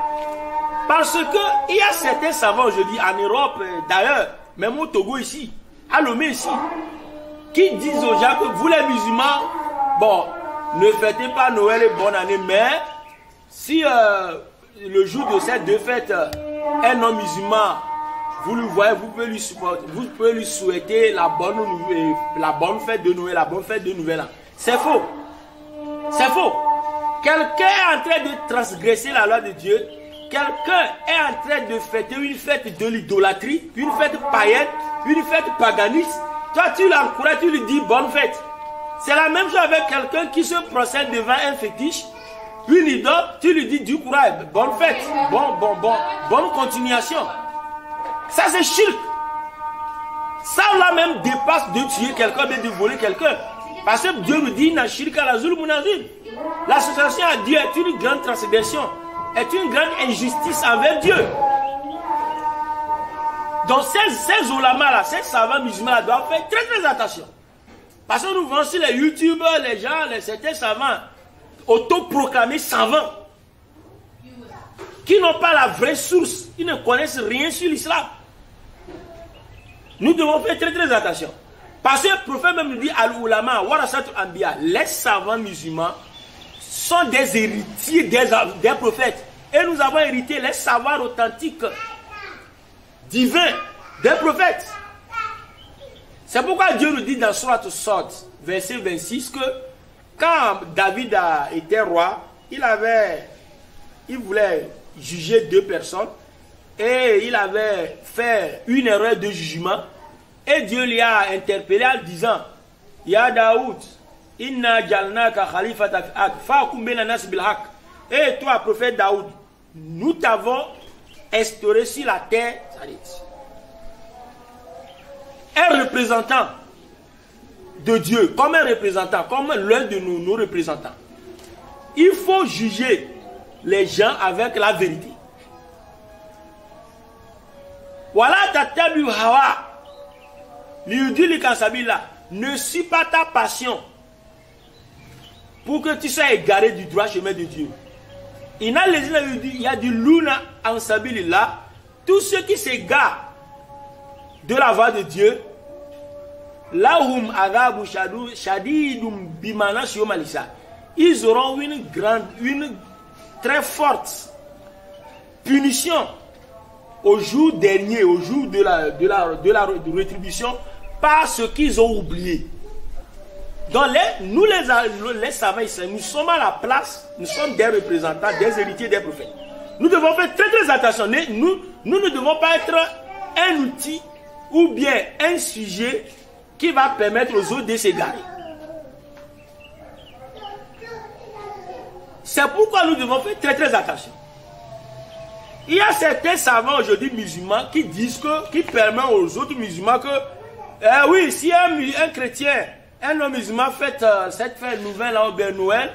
Parce que il y a certains savants aujourd'hui en Europe, d'ailleurs, même au Togo ici, à Lomé ici, qui disent aux gens que vous les musulmans, bon, ne fêtez pas Noël et bonne année, mais si le jour de ces deux fêtes, un non-musulman, vous le voyez, vous pouvez lui souhaiter la bonne fête de Noël, la bonne fête de Nouvel An. C'est faux. C'est faux. Quelqu'un est en train de transgresser la loi de Dieu. Quelqu'un est en train de fêter une fête de l'idolâtrie, une fête païenne, une fête paganiste. Toi, tu l'encourages, tu lui dis bonne fête. C'est la même chose avec quelqu'un qui se procède devant un fétiche, une idole, tu lui dis du courage, bonne fête, bonne continuation. Ça c'est shirk. Ça là même dépasse de tuer quelqu'un, de voler quelqu'un. Parce que Dieu nous dit, na shirka la zulmun azim. L'association à Dieu est une grande transgression, est une grande injustice envers Dieu. Donc ces ulamas là, ces savants musulmans là doivent faire très attention. Parce que nous voyons sur les youtubeurs, les gens, certains savants autoproclamés savants qui n'ont pas la vraie source, ils ne connaissent rien sur l'islam. Nous devons faire très attention. Parce que le prophète même nous dit al-ulama warasatul anbiya, les savants musulmans sont des héritiers des prophètes. Et nous avons hérité les savoirs authentiques divins des prophètes. C'est pourquoi Dieu nous dit dans Surat Sod, verset 26, que quand David était roi, il voulait juger deux personnes et il avait fait une erreur de jugement. Et Dieu lui a interpellé en disant, Ya Daoud, inna jalnaka khalifata fi ard, fahkum bayna nas bil haqq. Et toi, prophète Daoud, nous t'avons instauré sur la terre un représentant de Dieu, comme un représentant, comme l'un de nos représentants. Il faut juger les gens avec la vérité. Voilà tatabu hawa. Ne suis pas ta passion pour que tu sois égaré du droit chemin de Dieu. Il y a du luna en sabilillah. Tous ceux qui s'égarent de la voie de Dieu, lahum adhabu shadidum bimana malisa. Ils auront une très forte punition au jour dernier, au jour de la rétribution, par ce qu'ils ont oublié. Donc nous les savants ici, nous sommes à la place, nous sommes des représentants, des héritiers des prophètes. Nous devons faire très très attention. Nous ne devons pas être un outil ou bien un sujet qui va permettre aux autres de s'égarer. C'est pourquoi nous devons faire très très attention. Il y a certains savants aujourd'hui musulmans qui disent qui permettent aux autres musulmans que, oui, si un chrétien, un homme musulman fait cette fête nouvelle là, au bien Noël,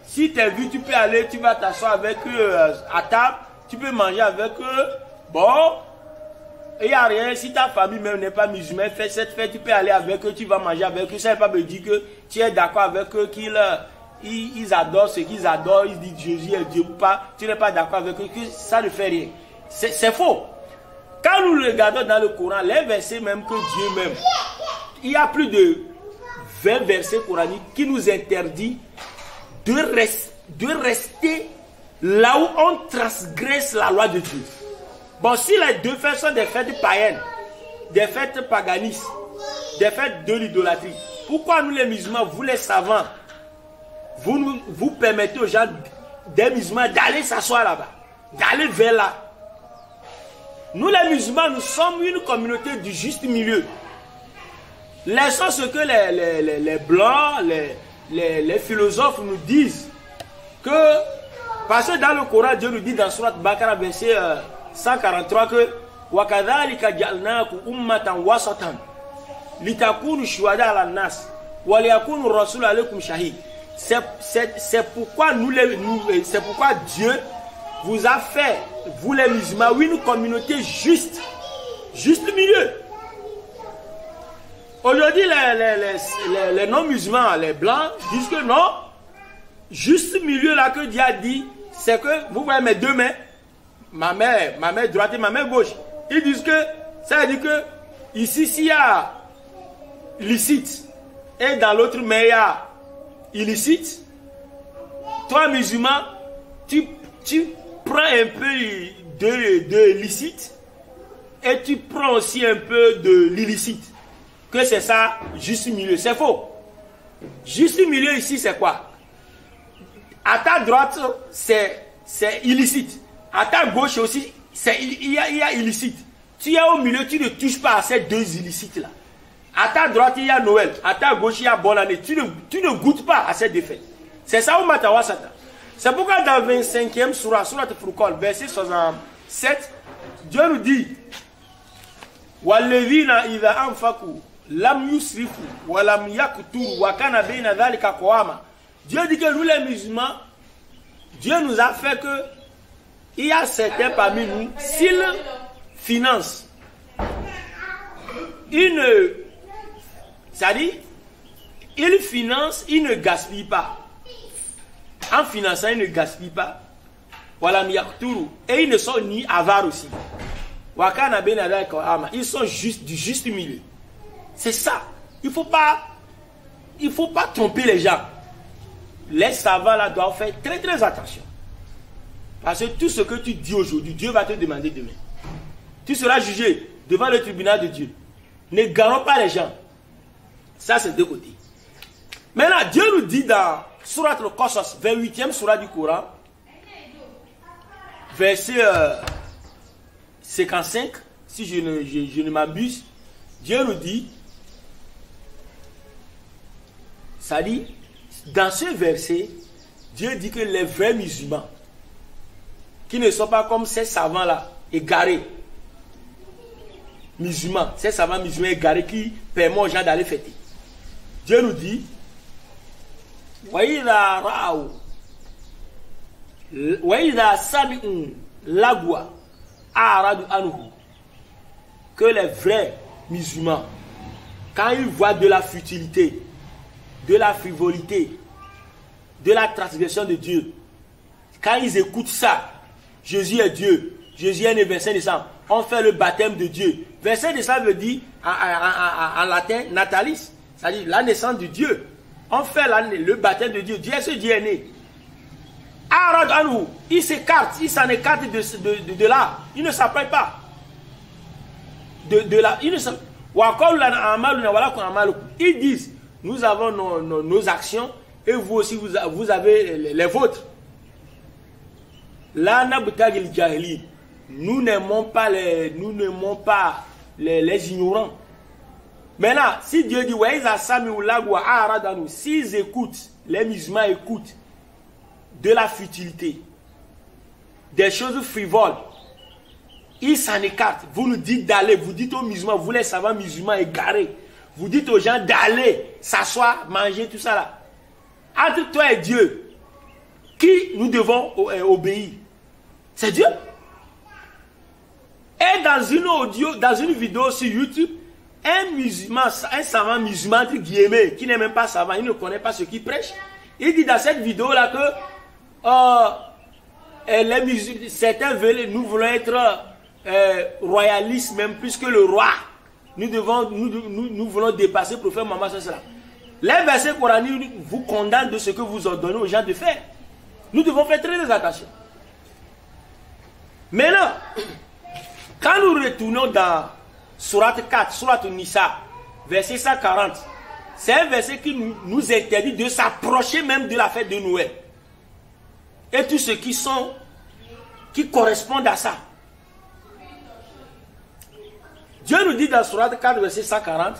si tu es vu, tu peux aller, tu vas t'asseoir avec eux à table, tu peux manger avec eux. Bon, il n'y a rien. Si ta famille même n'est pas musulmane, fait cette fête, tu peux aller avec eux, tu vas manger avec eux. Ça ne veut pas me dire que tu es d'accord avec eux, qu'ils adorent ce qu'ils adorent, ils disent Jésus est Dieu ou pas. Tu n'es pas d'accord avec eux, que ça ne fait rien. C'est faux. Quand nous regardons dans le Coran, les versets même que Dieu même, il y a plus de 20 versets coraniques qui nous interdit de rester là où on transgresse la loi de Dieu. Bon, si les deux fêtes sont des fêtes païennes, des fêtes paganistes, des fêtes de l'idolâtrie, pourquoi nous les musulmans, vous les savants, vous permettez aux gens des musulmans d'aller s'asseoir là-bas, d'aller vers là? Nous les musulmans, nous sommes une communauté du juste milieu. Laissons ce que les blancs, les philosophes nous disent. Parce que dans le Coran, Dieu nous dit dans Surat Bakara, verset 143, que وَكَذَلِكَ جَعَلْنَاكُمْ أُمَّةً وَسَطًا لِتَكُونُوا شُهَدَاءَ عَلَى النَّاسِ وَلِيَكُونَ الرَّسُولُ عَلَيْكُمْ شَهِيدًا. C'est pourquoi c'est pourquoi Dieu vous a fait, vous les musulmans, une communauté juste milieu. Aujourd'hui, les non-musulmans, les blancs, disent que non, juste milieu là que Dieu a dit, c'est que, vous voyez mes deux mains, ma main droite et ma main gauche, ils disent que, ça veut dire que, ici, s'il y a licite, et dans l'autre main, il y a illicite, toi, musulman, tu prends un peu de licite, et tu prends aussi un peu de l'illicite. Que c'est ça, juste milieu. C'est faux. Juste milieu ici, c'est quoi? À ta droite, c'est illicite. À ta gauche aussi, il y a illicite. Tu es au milieu, tu ne touches pas à ces deux illicites-là. À ta droite, il y a Noël. À ta gauche, il y a bonne année. Tu ne goûtes pas à ces défaites. C'est ça, Umata Wasata. C'est pourquoi dans 25e Surat Furqan, verset 67, Dieu nous dit Walevina idha anfaku lam yusrifu wa lam yakturu wa kana baina dhalika qawama. Dieu dit que nous les musulmans, Dieu nous a fait que il y a certains parmi nous, s'ils financent c'est-à-dire, ils financent, ils ne gaspillent pas. En finançant, ils ne gaspillent pas. Wa lam yakturu, et ils ne sont ni avares aussi. Ils sont du juste milieu. C'est ça. Il ne faut pas tromper les gens. Les savants là doivent faire très très attention. Parce que tout ce que tu dis aujourd'hui, Dieu va te demander demain. Tu seras jugé devant le tribunal de Dieu. Ne garons pas les gens. Ça c'est de côté. Maintenant, Dieu nous dit dans Surat al-Qasas, 28e Surat du Coran, verset 55, si je ne m'abuse, Dieu nous dit, ça dit, dans ce verset, Dieu dit que les vrais musulmans, qui ne sont pas comme ces savants-là, égarés, musulmans, ces savants musulmans égarés qui permettent aux gens d'aller fêter. Dieu nous dit, que les vrais musulmans, quand ils voient de la futilité, de la frivolité, de la transgression de Dieu, quand ils écoutent ça, Jésus est Dieu, Jésus est un verset de sang, on fait le baptême de Dieu. Verset de ça veut dire, en latin, natalis. C'est-à-dire la naissance de Dieu. On fait le baptême de Dieu. Dieu, ce Dieu est né. Arad Anou, il s'écarte, il s'en écarte de là. Il ne s'apprête pas. De là, il ne s'apprête. Ils disent, nous avons nos actions et vous aussi, vous avez les vôtres. Là, nous n'aimons pas les ignorants. Maintenant, si Dieu dit, s'ils écoutent, les musulmans écoutent de la futilité, des choses frivoles, ils s'en écartent. Vous nous dites d'aller, vous dites aux musulmans, vous les savants musulmans égarés, vous dites aux gens d'aller s'asseoir, manger, tout ça là. Entre toi et Dieu, qui nous devons obéir? C'est Dieu. Et dans une vidéo sur YouTube, un savant musulman, entre guillemets, qui n'est même pas savant, il ne connaît pas ce qu'il prêche, il dit dans cette vidéo là que certains veulent, nous voulons être royalistes même plus que le roi. Nous voulons dépasser le prophète Mohammed sallallahu alayhi wa sallam. Les versets coraniques vous condamnent de ce que vous ordonnez aux gens de faire. Nous devons faire très attention. Maintenant, quand nous retournons dans Surat 4, Surat Nisa, verset 140, c'est un verset qui nous interdit de s'approcher même de la fête de Noël. Et tout ce qui correspondent à ça. Dieu nous dit dans Surat 4, verset 140,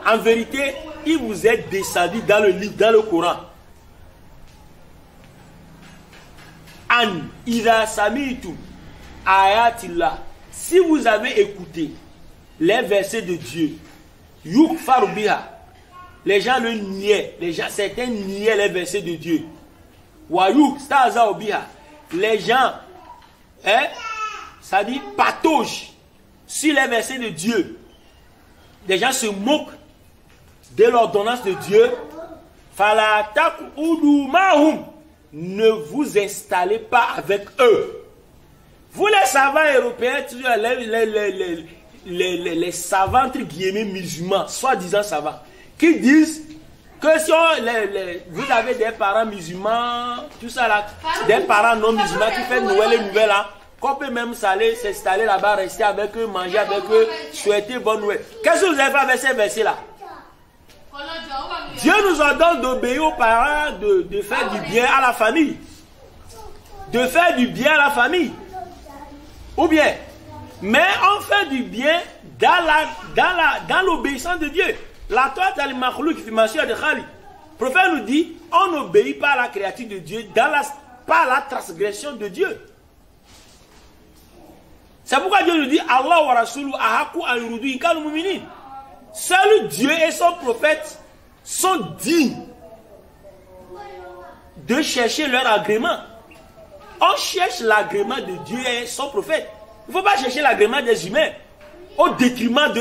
en vérité, il vous est descendu dans le livre, dans le Coran. Si vous avez écouté les versets de Dieu, les gens le niaient, certains niaient les versets de Dieu. Les gens, ça dit patauge sur les versets de Dieu. Les gens se moquent de l'ordonnance de Dieu. Ne vous installez pas avec eux. Vous les savants européens, les savants entre guillemets musulmans, soi-disant savants, qui disent que si vous avez des parents musulmans, tout ça là, des parents non musulmans qui font Noël et Nouvelle là, qu'on peut même s'installer là-bas, rester avec eux, manger avec eux, souhaiter bonne Noël. Qu'est-ce que vous avez fait avec ces versets là? Dieu nous ordonne d'obéir aux parents, de faire du bien à la famille. De faire du bien à la famille. Ou bien, mais on fait du bien dans l'obéissance de Dieu. La Torah al makhlouk qui mentionne de Khali. Le prophète nous dit, on n'obéit pas à la créature de Dieu par la transgression de Dieu. C'est pourquoi Dieu nous dit, Allah wa Rasulou ahaku ayurudu ikal muminin. Seul Dieu et son prophète sont dignes de chercher leur agrément. On cherche l'agrément de Dieu et son prophète. Il ne faut pas chercher l'agrément des humains au détriment de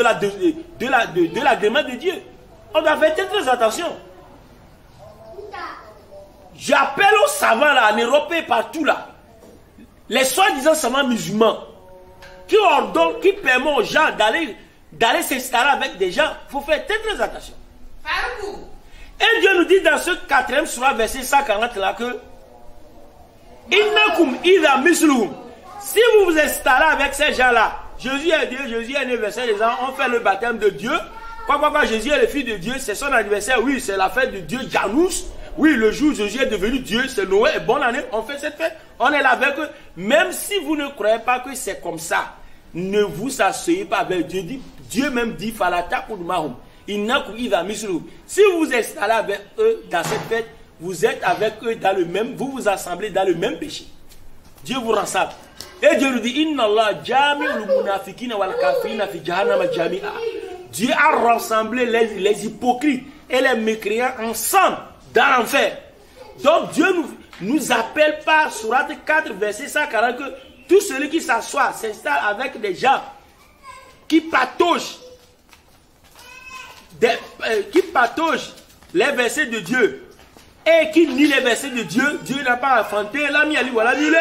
l'agrément de Dieu. On doit faire très attention. J'appelle aux savants là, en Europe et partout là, les soi-disant savants musulmans, qui ordonnent, qui permettent aux gens d'aller s'installer avec des gens. Il faut faire très attention. Et Dieu nous dit dans ce 4e surah, verset 140 là que si vous vous installez avec ces gens-là, Jésus est Dieu, Jésus est né, verset les gens, on fait le baptême de Dieu. Quoi, Jésus est le fils de Dieu, c'est son anniversaire, oui, c'est la fête de Dieu, Janus. Oui, le jour où Jésus est devenu Dieu, c'est Noël, bonne année, on fait cette fête, on est là avec eux. Même si vous ne croyez pas que c'est comme ça, ne vous asseyez pas avec Dieu. Dieu même dit, si vous vous installez avec eux dans cette fête, vous êtes avec eux dans le même, vous vous assemblez dans le même péché. Dieu vous rassemble. Et Dieu nous dit, Inna Allah jami'ul munafiqina wal kafirina fi jahannama jami'a. Dieu a rassemblé les hypocrites et les mécréants ensemble dans l'enfer. Donc Dieu nous appelle par Surat 4, verset 140 que tout celui qui s'assoit, s'installe avec des gens qui pataugent les versets de Dieu, et qui nie les versets de Dieu, Dieu n'a pas enfanté, l'ami Ali voilà, Dieu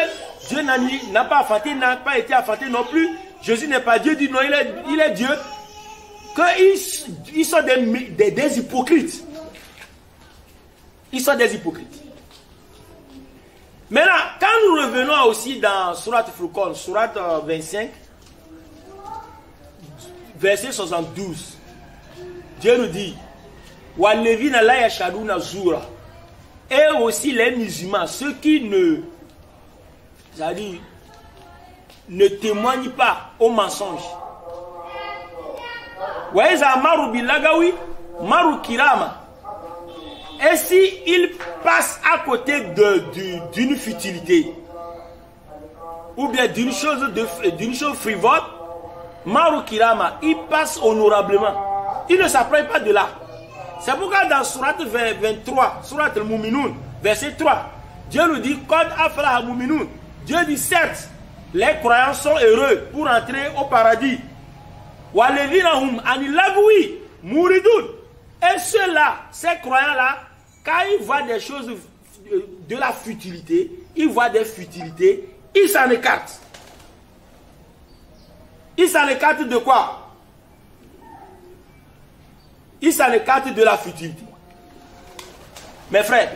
n'a pas enfanté, n'a pas été enfanté non plus. Jésus n'est pas Dieu, dit non, il est Dieu. Qu'ils sont des hypocrites. Ils sont des hypocrites. Maintenant, quand nous revenons aussi dans Surat Furqan, Surat 25, verset 72, Dieu nous dit, Walevina la yashaduna zura. Et aussi les musulmans, ceux qui ne témoignent pas au mensonge. Waïza maru bilagawi, maru kirama. Et si il passe à côté d'une futilité, ou bien d'une chose frivole, maru kirama, il passe honorablement. Il ne s'approche pas de là. C'est pourquoi dans Surat 23, Surat al-Muminun, verset 3, Dieu nous dit, Qad aflaha al-Muminun. Dieu dit, certes, les croyants sont heureux pour entrer au paradis. Walevina hum anilagui mouridun. Et ceux-là, ces croyants-là, quand ils voient des choses de la futilité, ils voient des futilités, ils s'en écartent. Ils s'en écartent de quoi? Ils s'en écartent de la futilité. Mes frères,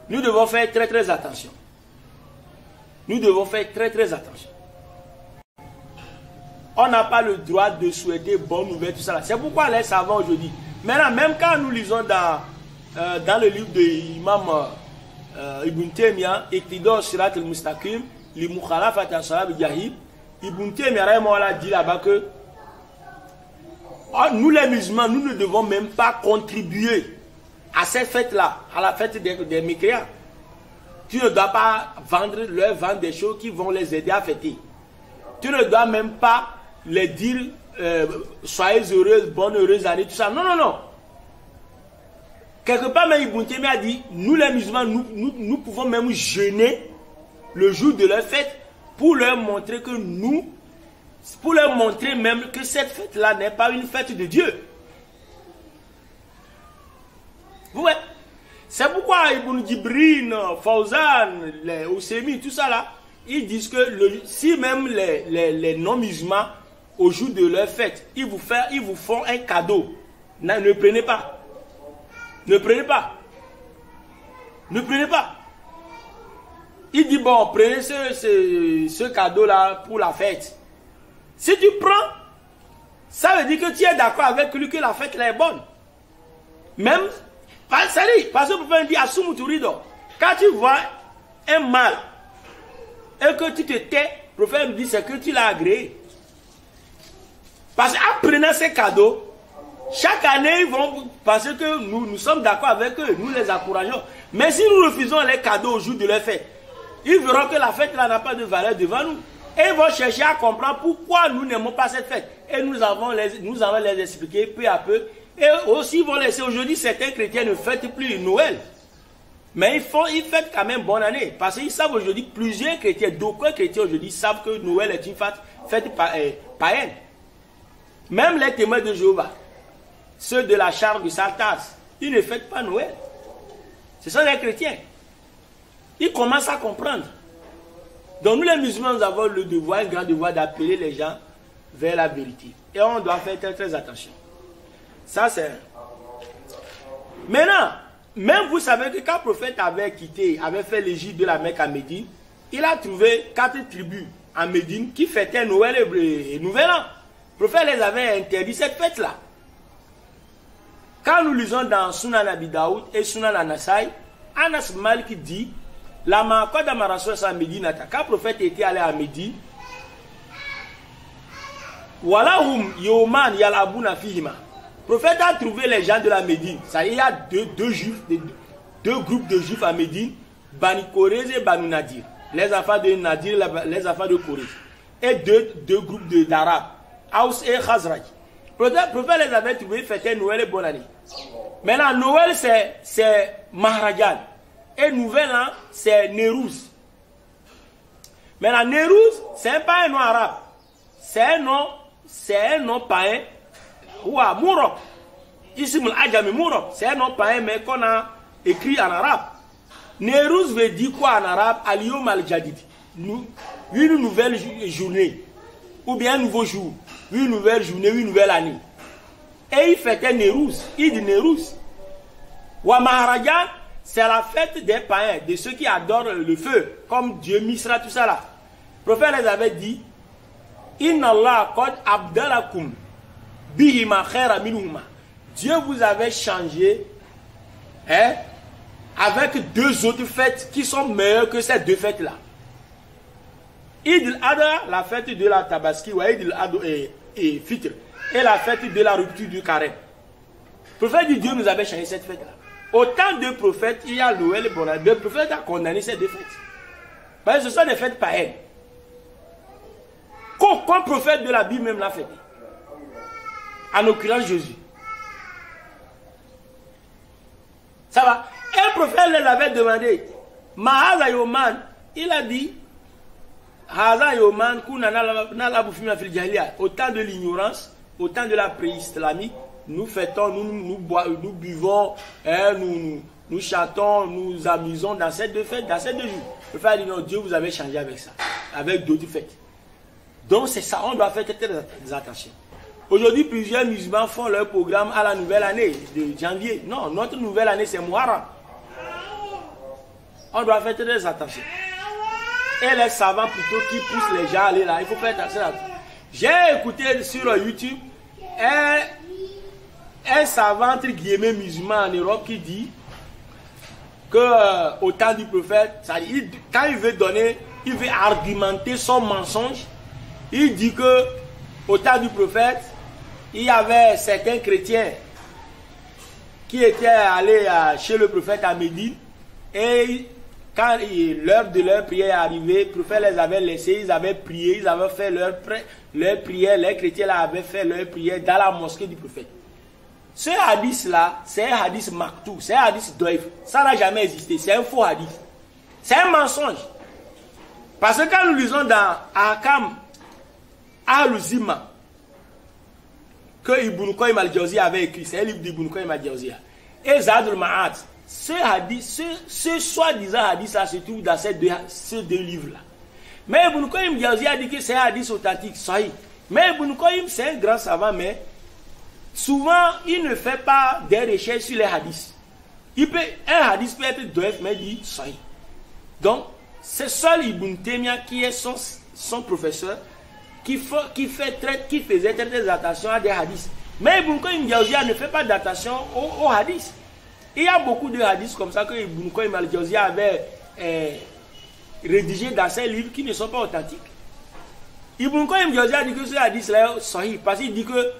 nous devons faire très très attention. Nous devons faire très très attention. On n'a pas le droit de souhaiter bonne nouvelle, tout ça. C'est pourquoi les savants aujourd'hui. Maintenant, même quand nous lisons dans le livre de l'imam Ibn Taymiyyah, Iqtida Sirat al-Mustaqim, li Mukhalafat al-Sahab al-Jahib, Ibn Taymiyyah dit là-bas que nous les musulmans, nous ne devons même pas contribuer à cette fête-là, à la fête des mécréants. Tu ne dois pas leur vendre des choses qui vont les aider à fêter. Tu ne dois même pas les dire soyez heureux, bonne heureuse année, tout ça. Non, non, non. Quelque part, même Ibn Taymiyyah a dit, nous les musulmans, nous pouvons même jeûner le jour de leur fête pour leur montrer que pour leur montrer même que cette fête-là n'est pas une fête de Dieu. Vous voyez? C'est pourquoi Ibn Jibrin, Fawzan, les Oussemi, tout ça là, ils disent que si même les non-musulmans, au jour de leur fête, ils vous font un cadeau, ne prenez pas. Ne prenez pas. Ne prenez pas. Il dit, bon, prenez ce cadeau-là pour la fête. Si tu prends, ça veut dire que tu es d'accord avec lui que la fête là est bonne. Même, parce que vous pouvez dire, quand tu vois un mal et que tu te tais, le prophète me dit, c'est que tu l'as agréé. Parce qu'en prenant ces cadeaux, chaque année, ils vont penser que nous sommes d'accord avec eux, nous les encourageons. Mais si nous refusons les cadeaux au jour de leur fête, ils verront que la fête là n'a pas de valeur devant nous. Et ils vont chercher à comprendre pourquoi nous n'aimons pas cette fête. Et nous allons les expliquer peu à peu. Et aussi, ils vont laisser aujourd'hui, certains chrétiens ne fêtent plus Noël. Mais ils fêtent quand même bonne année. Parce qu'ils savent aujourd'hui, plusieurs chrétiens, d'aucuns chrétiens aujourd'hui savent que Noël est une fête païenne. Même les témoins de Jéhovah, ceux de la charge du Saltas, ils ne fêtent pas Noël. Ce sont les chrétiens. Ils commencent à comprendre. Donc nous les musulmans, nous avons le devoir, un grand devoir d'appeler les gens vers la vérité. Et on doit faire très très attention. Ça c'est... Maintenant, même vous savez que quand le prophète avait fait l'égide de la Mecque à Médine, il a trouvé 4 tribus à Médine qui fêtaient Noël et Nouvel An. Le prophète les avait interdit cette fête-là. Quand nous lisons dans Sunan Abi Daoud et Sunan Anasai, Anas Malik dit, la Maqada Marasos à Médine, quand le prophète était allé à Médine, Walahum Yoman Yalabuna Fihima. Le prophète a trouvé les gens de la Médine. Ça, il y a deux groupes de juifs à Médine, Bani Korez et Banu Nadir. Les enfants de Nadir, les enfants de Korez. Et deux groupes d'Arabes, Aus et Khazraj. Le prophète les avait trouvés, fêtaient Noël et bonne année. Maintenant, Noël, c'est Maharajan. Et Nouvel An, c'est Nérouz. Maintenant, Nérouz, c'est pas un nom arabe. C'est un nom païen. Ouah, Mourok. Ici, c'est un nom païen, mais qu'on a écrit en arabe. Nérous veut dire quoi en arabe? Al-Yom al-Jadid. Une nouvelle journée. Ou bien un nouveau jour. Une nouvelle journée, une nouvelle année. Et il fêtait Nérous. Il dit Nérous. Wa Maharajan, c'est la fête des païens, de ceux qui adorent le feu, comme Dieu Misra, tout ça là. Le prophète les avait dit, Inna Allah qad abdalakum bihima khaira minhuma. Dieu vous avait changé avec deux autres fêtes qui sont meilleures que ces deux fêtes-là. Eid al-Adha, la fête de la Tabaski, ou Eid al-Adha et Fitr, et la fête de la rupture du carême. Le prophète dit Dieu nous avait changé cette fête-là. Autant de prophètes, il y a Noël et Bonheur. Le prophète a condamné ces deux fêtes. Parce que ce sont des fêtes païennes. Qu'aucun prophète de la Bible même l'a fait. En l'occurrence Jésus. Ça va. Et le prophète les avait demandé. Mahaza Yoman, il a dit. Haza Yoman, au temps de l'ignorance, au temps de la pré-islamique, nous fêtons, nous buvons, nous chantons, nous amusons dans ces deux fêtes, dans ces deux jours. Le frère dit non, Dieu vous avait changé avec ça, avec d'autres fêtes. Donc c'est ça, on doit faire très attention. Aujourd'hui, plusieurs musulmans font leur programme à la nouvelle année de janvier. Non, notre nouvelle année c'est Muharram. On doit faire très attention. Et les savants plutôt qui poussent les gens à aller là, il faut faire attention à ça. J'ai écouté sur YouTube un savant entre guillemets musulman en Europe qui dit que au temps du prophète, quand il veut donner, il veut argumenter son mensonge, il dit que au temps du prophète, il y avait certains chrétiens qui étaient allés chez le prophète à Médine et quand l'heure de leur prière est arrivée, le prophète les avait laissés, ils avaient prié, ils avaient fait leur prière, les chrétiens là avaient fait leur prière dans la mosquée du prophète. Ce hadith-là, c'est un hadith maktou, c'est un hadith doif. Ça n'a jamais existé, c'est un faux hadith. C'est un mensonge. Parce que quand nous lisons dans Akam al-Zima, que Ibn Qayyim al-Jawzi avait écrit, c'est un livre d'Ibn Qayyim al-Jawzi, et Zadul Ma'ad, ce hadith, ce soi-disant hadith-là se trouve dans ces deux livres-là. Mais Ibn Qayyim al-Jawzi a dit que c'est un hadith authentique, sahih. Mais Ibn Qayyim, c'est un grand savant, mais souvent, il ne fait pas des recherches sur les hadiths. Un hadith peut être doif, mais dit sahih. Donc, c'est seul Ibn Taymiyyah qui est son professeur, qui faisait très attention à des hadiths. Mais Ibn Qayyim al-Jawziyya ne fait pas d'attention aux hadiths. Il y a beaucoup de hadiths comme ça que Ibn Qayyim al-Jawziyya avait rédigé dans ses livres qui ne sont pas authentiques. Ibn Qayyim al-Jawziyya dit que ce hadith-là est sahih, parce qu'il dit que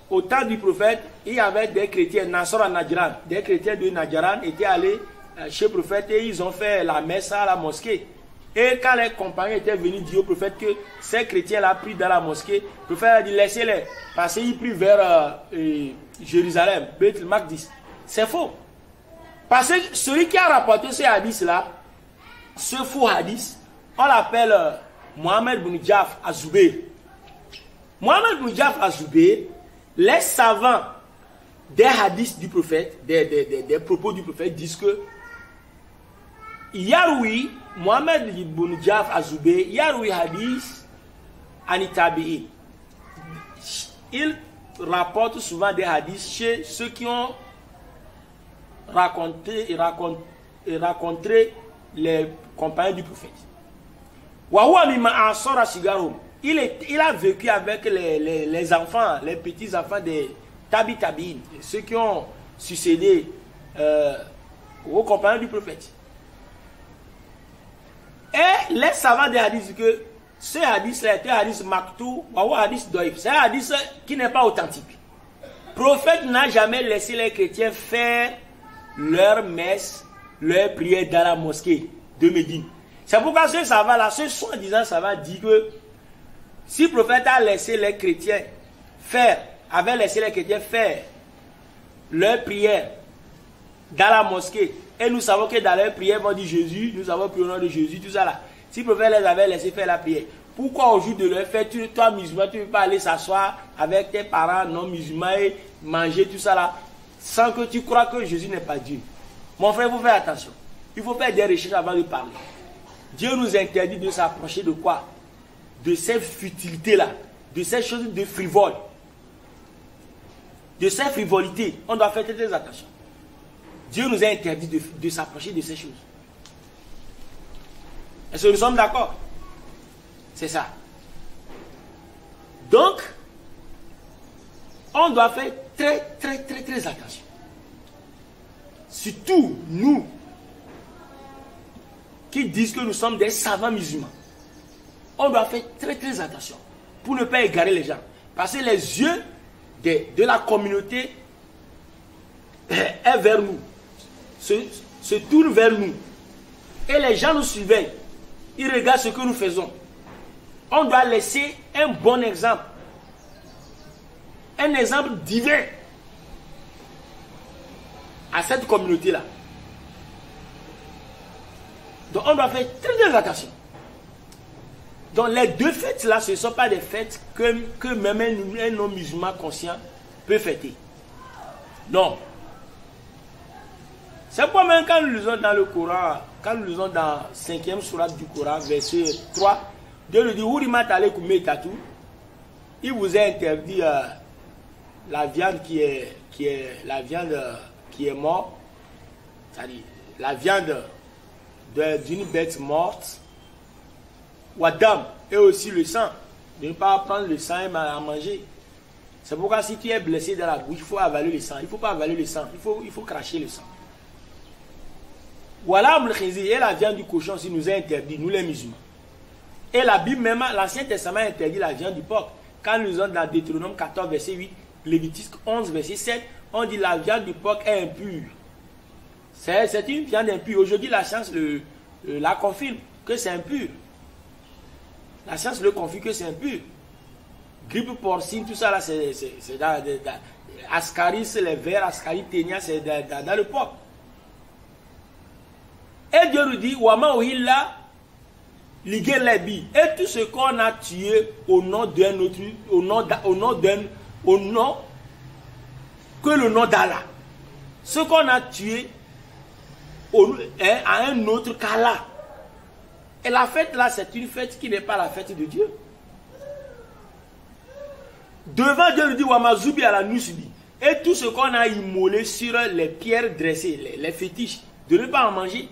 au temps du prophète, il y avait des chrétiens, Nasr Najran, des chrétiens de Najran étaient allés chez le prophète et ils ont fait la messe à la mosquée. Et quand les compagnons étaient venus dire au prophète que ces chrétiens-là prient dans la mosquée, le prophète a dit laissez-les, parce qu'ils prient vers Jérusalem, Beth el-Maqdis. C'est faux. Parce que celui qui a rapporté ce hadith-là, ce faux hadith, on l'appelle Mohamed ibn Ja'far az-Zubayr. Mohamed ibn Ja'far az-Zubayr, les savants des hadiths du prophète, des propos du prophète disent que Yarwi, Mohamed ibn Ja'far az-Zubayr, Yarwi hadith anitabi'in. Il rapporte souvent des hadiths chez ceux qui ont raconté les compagnons du prophète. Il a vécu avec les enfants, les petits-enfants des tabi'in, ceux qui ont succédé aux compagnons du prophète. Et les savants des hadiths disent que ce hadith-là est un hadith maktou ou un hadith doif. C'est un hadith qui n'est pas authentique. Le prophète n'a jamais laissé les chrétiens faire leur messe, leur prière dans la mosquée de Médine. C'est pourquoi ce savant-là, ce soi-disant savant dit que si le prophète a laissé les chrétiens avait laissé les chrétiens faire leur prière dans la mosquée, et nous savons que dans leur prière, on dit Jésus, nous avons pris au nom de Jésus, tout ça là. Si le prophète les avait laissé faire la prière, pourquoi au jour de leur fête, toi musulman, tu ne peux pas aller s'asseoir avec tes parents non musulmans et manger tout ça là? sans que tu crois que Jésus n'est pas Dieu. Mon frère, il faut faire attention. Il faut faire des recherches avant de parler. Dieu nous interdit de s'approcher de quoi? De ces futilités-là, de ces choses de frivoles. De ces frivolités. On doit faire très attention. Dieu nous a interdit de s'approcher de ces choses. Est-ce que nous sommes d'accord? C'est ça. Donc, on doit faire très attention. Surtout nous qui disent que nous sommes des savants musulmans. On doit faire très attention pour ne pas égarer les gens. Parce que les yeux de la communauté est vers nous, se tournent vers nous. Et les gens nous surveillent. Ils regardent ce que nous faisons. On doit laisser un bon exemple. Un exemple divin à cette communauté-là. Donc on doit faire très attention. Donc les deux fêtes-là, ce ne sont pas des fêtes que même un non-musulman conscient peut fêter. Non. C'est pourquoi même quand nous lisons dans le Coran, quand nous lisons dans 5e sourate du Coran, verset 3, Dieu nous dit, il vous a interdit la viande qui est morte, c'est-à-dire la viande d'une bête morte, Wadam, et aussi le sang, de ne pas prendre le sang et à manger. C'est pourquoi si tu es blessé dans la bouche, il faut avaler le sang. Il ne faut pas avaler le sang, il faut cracher le sang. Voilà, et la viande du cochon aussi nous a interdit, nous les musulmans. Et la Bible même, l'Ancien Testament a interdit la viande du porc. Quand nous sommes dans Deutéronome 14, verset 8, Lévitique 11, verset 7, on dit la viande du porc est impure. C'est une viande impure. Aujourd'hui, la science la confirme que c'est impur. La science le confirme que c'est impur. Grippe porcine, tout ça là, c'est dans Ascaris, les vers, Ascaris ténia, c'est dans le porc. Et Dieu nous dit, Wama Ohila, Ligue Lebi. Et tout ce qu'on a tué au nom d'un autre, au nom que le nom d'Allah. Ce qu'on a tué à un autre qu'Allah. Et la fête là, c'est une fête qui n'est pas la fête de Dieu. Devant Dieu nous dit, Wamazubi à la Nusubi. Et tout ce qu'on a immolé sur les pierres dressées, les fétiches, de ne pas en manger.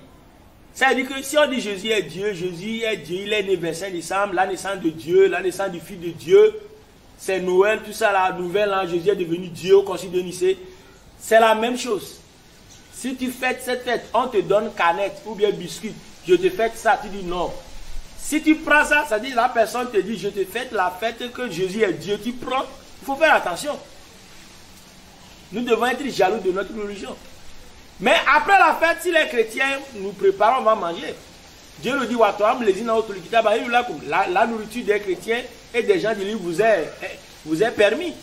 Ça veut dire que si on dit Jésus est Dieu, il est né 25 décembre, la naissance de Dieu, la naissance du Fils de Dieu, c'est Noël, tout ça, la nouvelle an, Jésus est devenu Dieu au concile de Nicée. C'est la même chose. Si tu fêtes cette fête, on te donne canette ou bien biscuit, je te fête ça, tu dis non. Si tu prends ça, ça dit la personne te dit je te fête la fête que Jésus est Dieu, tu prends, il faut faire attention. Nous devons être jaloux de notre religion. Mais après la fête, si les chrétiens nous préparent, on va manger. Dieu nous dit, la nourriture des chrétiens et des gens du livre vous est permis.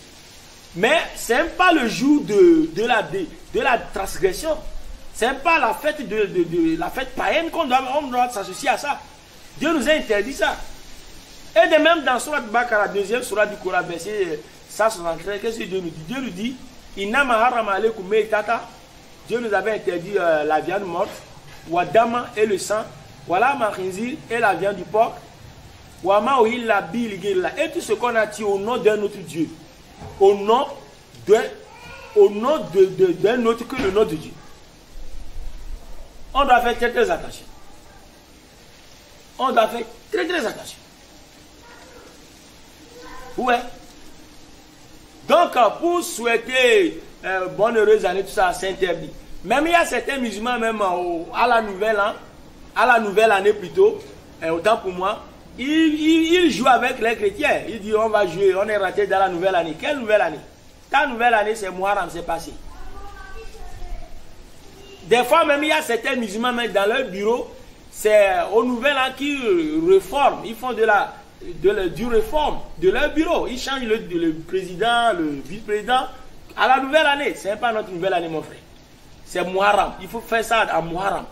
Mais ce n'est pas le jour de la transgression. Ce n'est pas la fête la fête païenne qu'on doit s'associer à ça. Dieu nous a interdit ça. Et de même dans Surat Bakara, deuxième Surat du Coran, verset 173, qu'est-ce que Dieu nous dit? Dieu nous dit, Dieu nous avait interdit la viande morte, Wadama et le sang, voilà Marinzir et la viande du porc, Wama Ohil la Biligela, et tout ce qu'on a dit au nom d'un autre Dieu, au nom d'un autre que le nom de Dieu. On doit faire très attention. On doit faire très attention. Ouais. Donc, pour souhaiter bonne heureuse année, tout ça, c'est interdit. Même il y a certains musulmans, même à la nouvelle année plutôt, autant pour moi, ils jouent avec les chrétiens. Ils disent on va jouer, on est raté dans la nouvelle année. Quelle nouvelle année? Ta nouvelle année, c'est Muharram, c'est passé. Des fois, même il y a certains musulmans, même dans leur bureau, c'est au nouvel an qu'ils reforment. Ils font du réforme de leur bureau. Ils changent le président, le vice-président à la nouvelle année. Ce n'est pas notre nouvelle année, mon frère. C'est Muharram. Il faut faire ça à Muharram.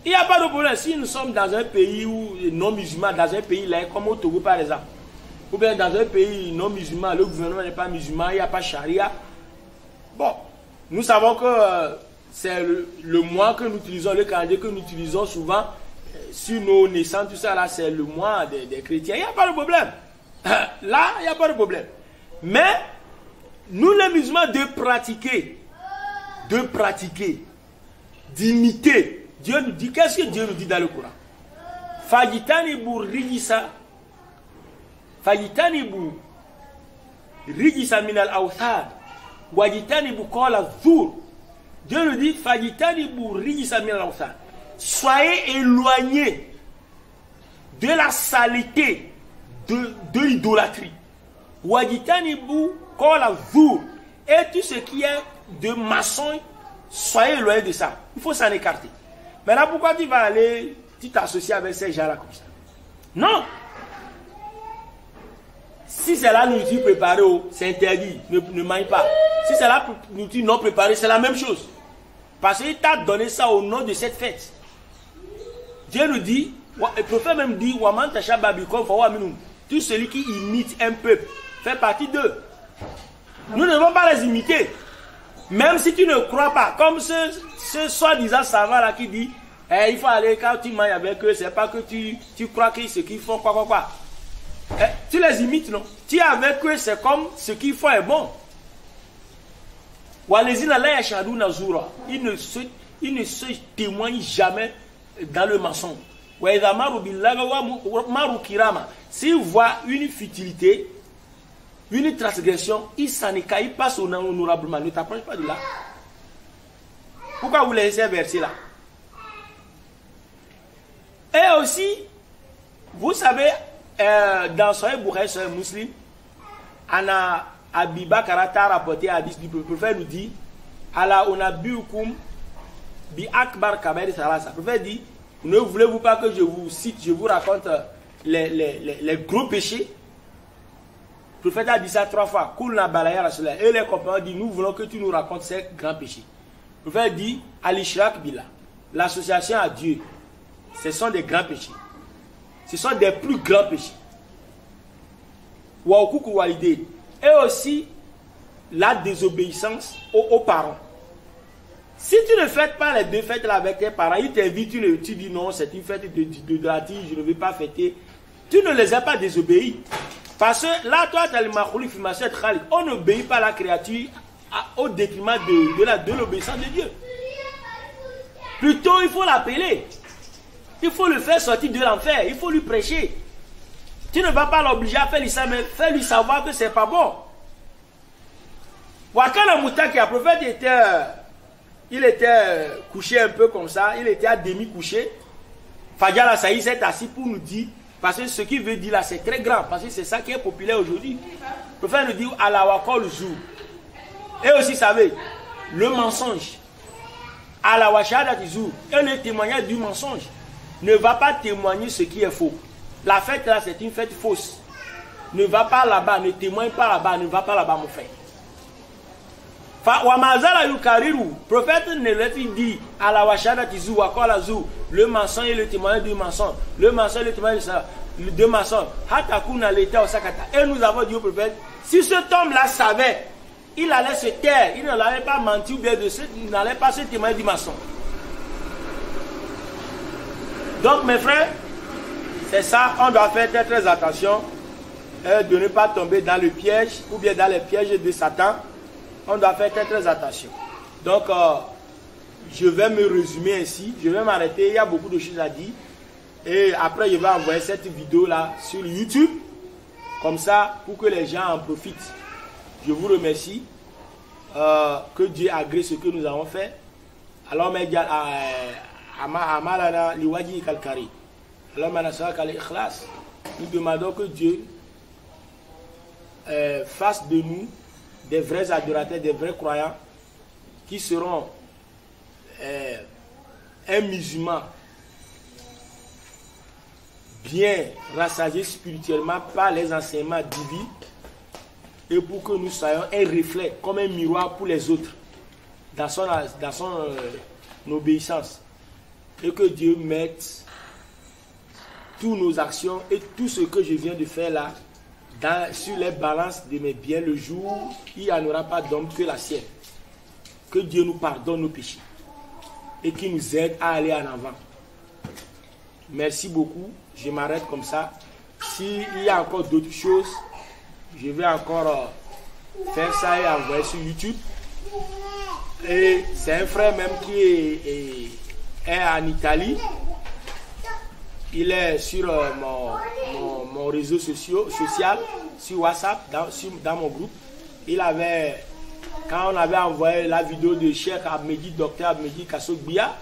Il n'y a pas de problème. Si nous sommes dans un pays non musulman, dans un pays laïc, comme au Togo par exemple, ou bien dans un pays non musulman, le gouvernement n'est pas musulman, il n'y a pas charia, Bon, nous savons que c'est le mois que nous utilisons, le calendrier que nous utilisons souvent sur nos naissances, tout ça là, c'est le mois des chrétiens. Il n'y a pas de problème. Là, il n'y a pas de problème. Mais, nous les musulmans, de pratiquer, d'imiter. Dieu nous dit, qu'est-ce que Dieu nous dit dans le Coran? Fajitanibu rijisa minal awthad wajitanibu qawla zur. Dieu nous dit fajitanibu rijisa minal awthad. Soyez éloignés de la saleté de l'idolâtrie. Wajitanibu qawla zur. Et tout ce qui est de maçon, soyez éloignés de ça. Il faut s'en écarter. Maintenant, pourquoi tu vas aller, tu t'associes avec ces gens-là comme ça? Non! Si c'est la nourriture préparée, c'est interdit, ne mange pas. Si c'est la nourriture non préparée, c'est la même chose. Parce qu'il t'a donné ça au nom de cette fête. Dieu nous dit, le prophète même dit, tout celui qui imite un peuple fait partie d'eux. Nous ne devons pas les imiter. Même si tu ne crois pas, comme ce soi-disant savant là qui dit, il faut aller quand tu manges avec eux, c'est pas que tu crois que ce qu'ils font, quoi. Tu les imites, non? Tu es avec eux, c'est comme ce qu'ils font est bon. Ils ne se témoignent jamais dans le mensonge. S'ils voient une futilité, une transgression, ils s'en écartent, ils passent honorablement. Ne t'approche pas de là. Pourquoi vous laissez ces versets-là? Et aussi, vous savez, dans Sahih Bukhari, Sahih Muslim, Anna Abiba Karata rapporté à 10 du prophète nous dit, Allah onabiukum bi akbar kabair salasa. Le prophète dit, ne voulez-vous pas que je vous cite, je vous raconte les gros péchés? Le prophète a dit ça 3 fois. Et les compagnons disent, nous voulons que tu nous racontes ces grands péchés. Le prophète dit, Al-Ishrak Billah, l'association à Dieu, ce sont des grands péchés. Ce sont des plus grands péchés. Et aussi la désobéissance aux parents. Si tu ne fêtes pas les 2 fêtes là avec tes parents, ils t'invitent, tu dis non, c'est une fête de gratitude, je ne vais pas fêter. Tu ne les as pas désobéis. Parce que là, toi, tu as le makhlouk, on n'obéit pas à la créature au détriment de l'obéissance de Dieu. Plutôt, il faut l'appeler. Il faut le faire sortir de l'enfer. Il faut lui prêcher. Tu ne vas pas l'obliger à faire ça, mais fais-lui savoir que c'est pas bon. Wakala Moutaki, le prophète il était couché un peu comme ça. Il était à demi couché. Fadjala Saïd s'est assis pour nous dire, parce que ce qu'il veut dire là, c'est très grand. Parce que c'est ça qui est populaire aujourd'hui. Le prophète nous dit, Allah wakol zou. Et aussi, vous savez, le mensonge. Allah washada zou. Et le témoignage du mensonge ne va pas témoigner ce qui est faux. La fête là, c'est une fête fausse. Ne va pas là-bas, ne témoigne pas là-bas, ne va pas là-bas, mon frère. Le prophète ne leur dit à la washada tizu wakola zou, le mensonge et le témoignage du mensonge, le mensonge et le témoignage de mensonge. Hatakuna l'état au sakata. Et nous avons dit au prophète, si cet homme-là savait, il allait se taire, il n'allait pas mentir ou bien il n'allait pas se témoigner du mensonge. Donc mes frères, c'est ça, on doit faire très très attention de ne pas tomber dans le piège ou bien dans les pièges de Satan. On doit faire très très attention. Donc je vais me résumer ainsi, je vais m'arrêter, il y a beaucoup de choses à dire. Et après je vais envoyer cette vidéo là sur YouTube, comme ça pour que les gens en profitent. Je vous remercie, que Dieu agrée ce que nous avons fait. Alors nous demandons que Dieu fasse de nous des vrais adorateurs, des vrais croyants qui seront un musulman bien rassasié spirituellement par les enseignements divins et pour que nous soyons un reflet comme un miroir pour les autres dans son obéissance et que Dieu mette toutes nos actions et tout ce que je viens de faire là sur les balances de mes biens le jour où il n'y en aura pas d'homme que la sienne. Que Dieu nous pardonne nos péchés et qu'il nous aide à aller en avant. Merci beaucoup. Je m'arrête comme ça. S'il y a encore d'autres choses, je vais encore faire ça et envoyer sur YouTube. Et c'est un frère même qui est en Italie. Il est sur mon réseau social, sur WhatsApp, dans mon groupe. Il avait, quand on avait envoyé la vidéo de Cheikh Ahmedi, docteur Ahmedi Kassogbia,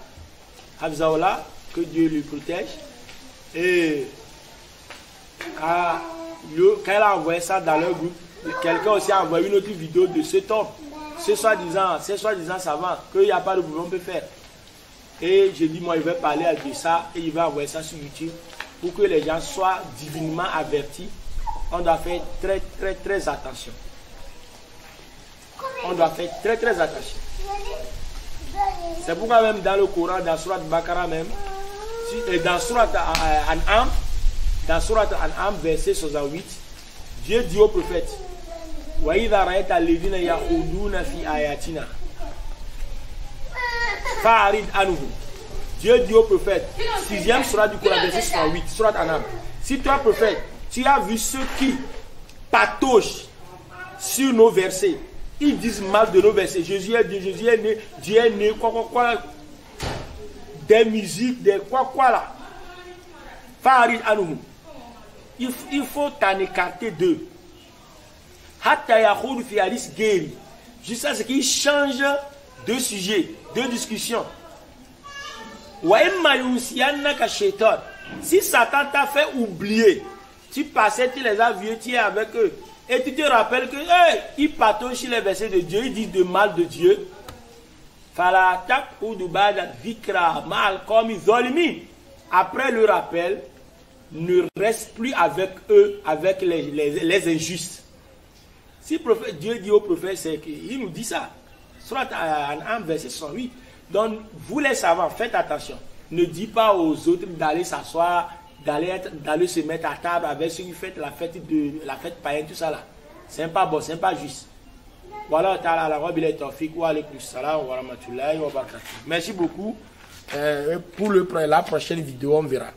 Abzaola, que Dieu lui protège. Et quand il a envoyé ça dans leur groupe, quelqu'un aussi a envoyé une autre vidéo de cet homme. C'est soi-disant savant, qu'il n'y a pas de boulot qu'on peut faire. Et je dis, moi, je vais parler de ça et il va envoyer ça sur YouTube pour que les gens soient divinement avertis. On doit faire très attention. On doit faire très attention. C'est pourquoi même dans le Coran, dans Surat Bakara même, dans Surat An'am, verset 68, Dieu dit au prophète, وَإِذَا رَأَيْتَ الَّذِينَ يَخُوضُونَ فِي آيَاتِنَا فَأَعْرِضْ عَنْهُمْ. Dieu dit au prophète, 6e surat du Coran, verset 68, Surat An'am. Si toi, prophète, tu as vu ceux qui patauchent sur nos versets, ils disent mal de nos versets. Jésus est né, Dieu est né, quoi, des musiques, des quoi là. Fa'arid anhum. Il faut t'en écarter d'eux. Hatta yakhulu fi hadith guéri. Jusqu'à ce qu'ils changent de sujet, de discussion. Wa imma yunsiyannaka shaitan. Si Satan t'a fait oublier, tu passais, tu les as vus, tu es avec eux. Et tu te rappelles que ils patauchent sur les versets de Dieu, ils disent de mal de Dieu. Après le rappel, ne reste plus avec eux, avec les injustes. Si Dieu dit au prophète, c'est qu'il nous dit ça. Surat An'am, verset 108. Donc, vous les savants, faites attention. Ne dis pas aux autres d'aller s'asseoir, d'aller se mettre à table avec ceux qui font la fête païenne, tout ça là. C'est pas bon, c'est pas juste. Voilà, merci beaucoup. Pour la prochaine vidéo, on verra.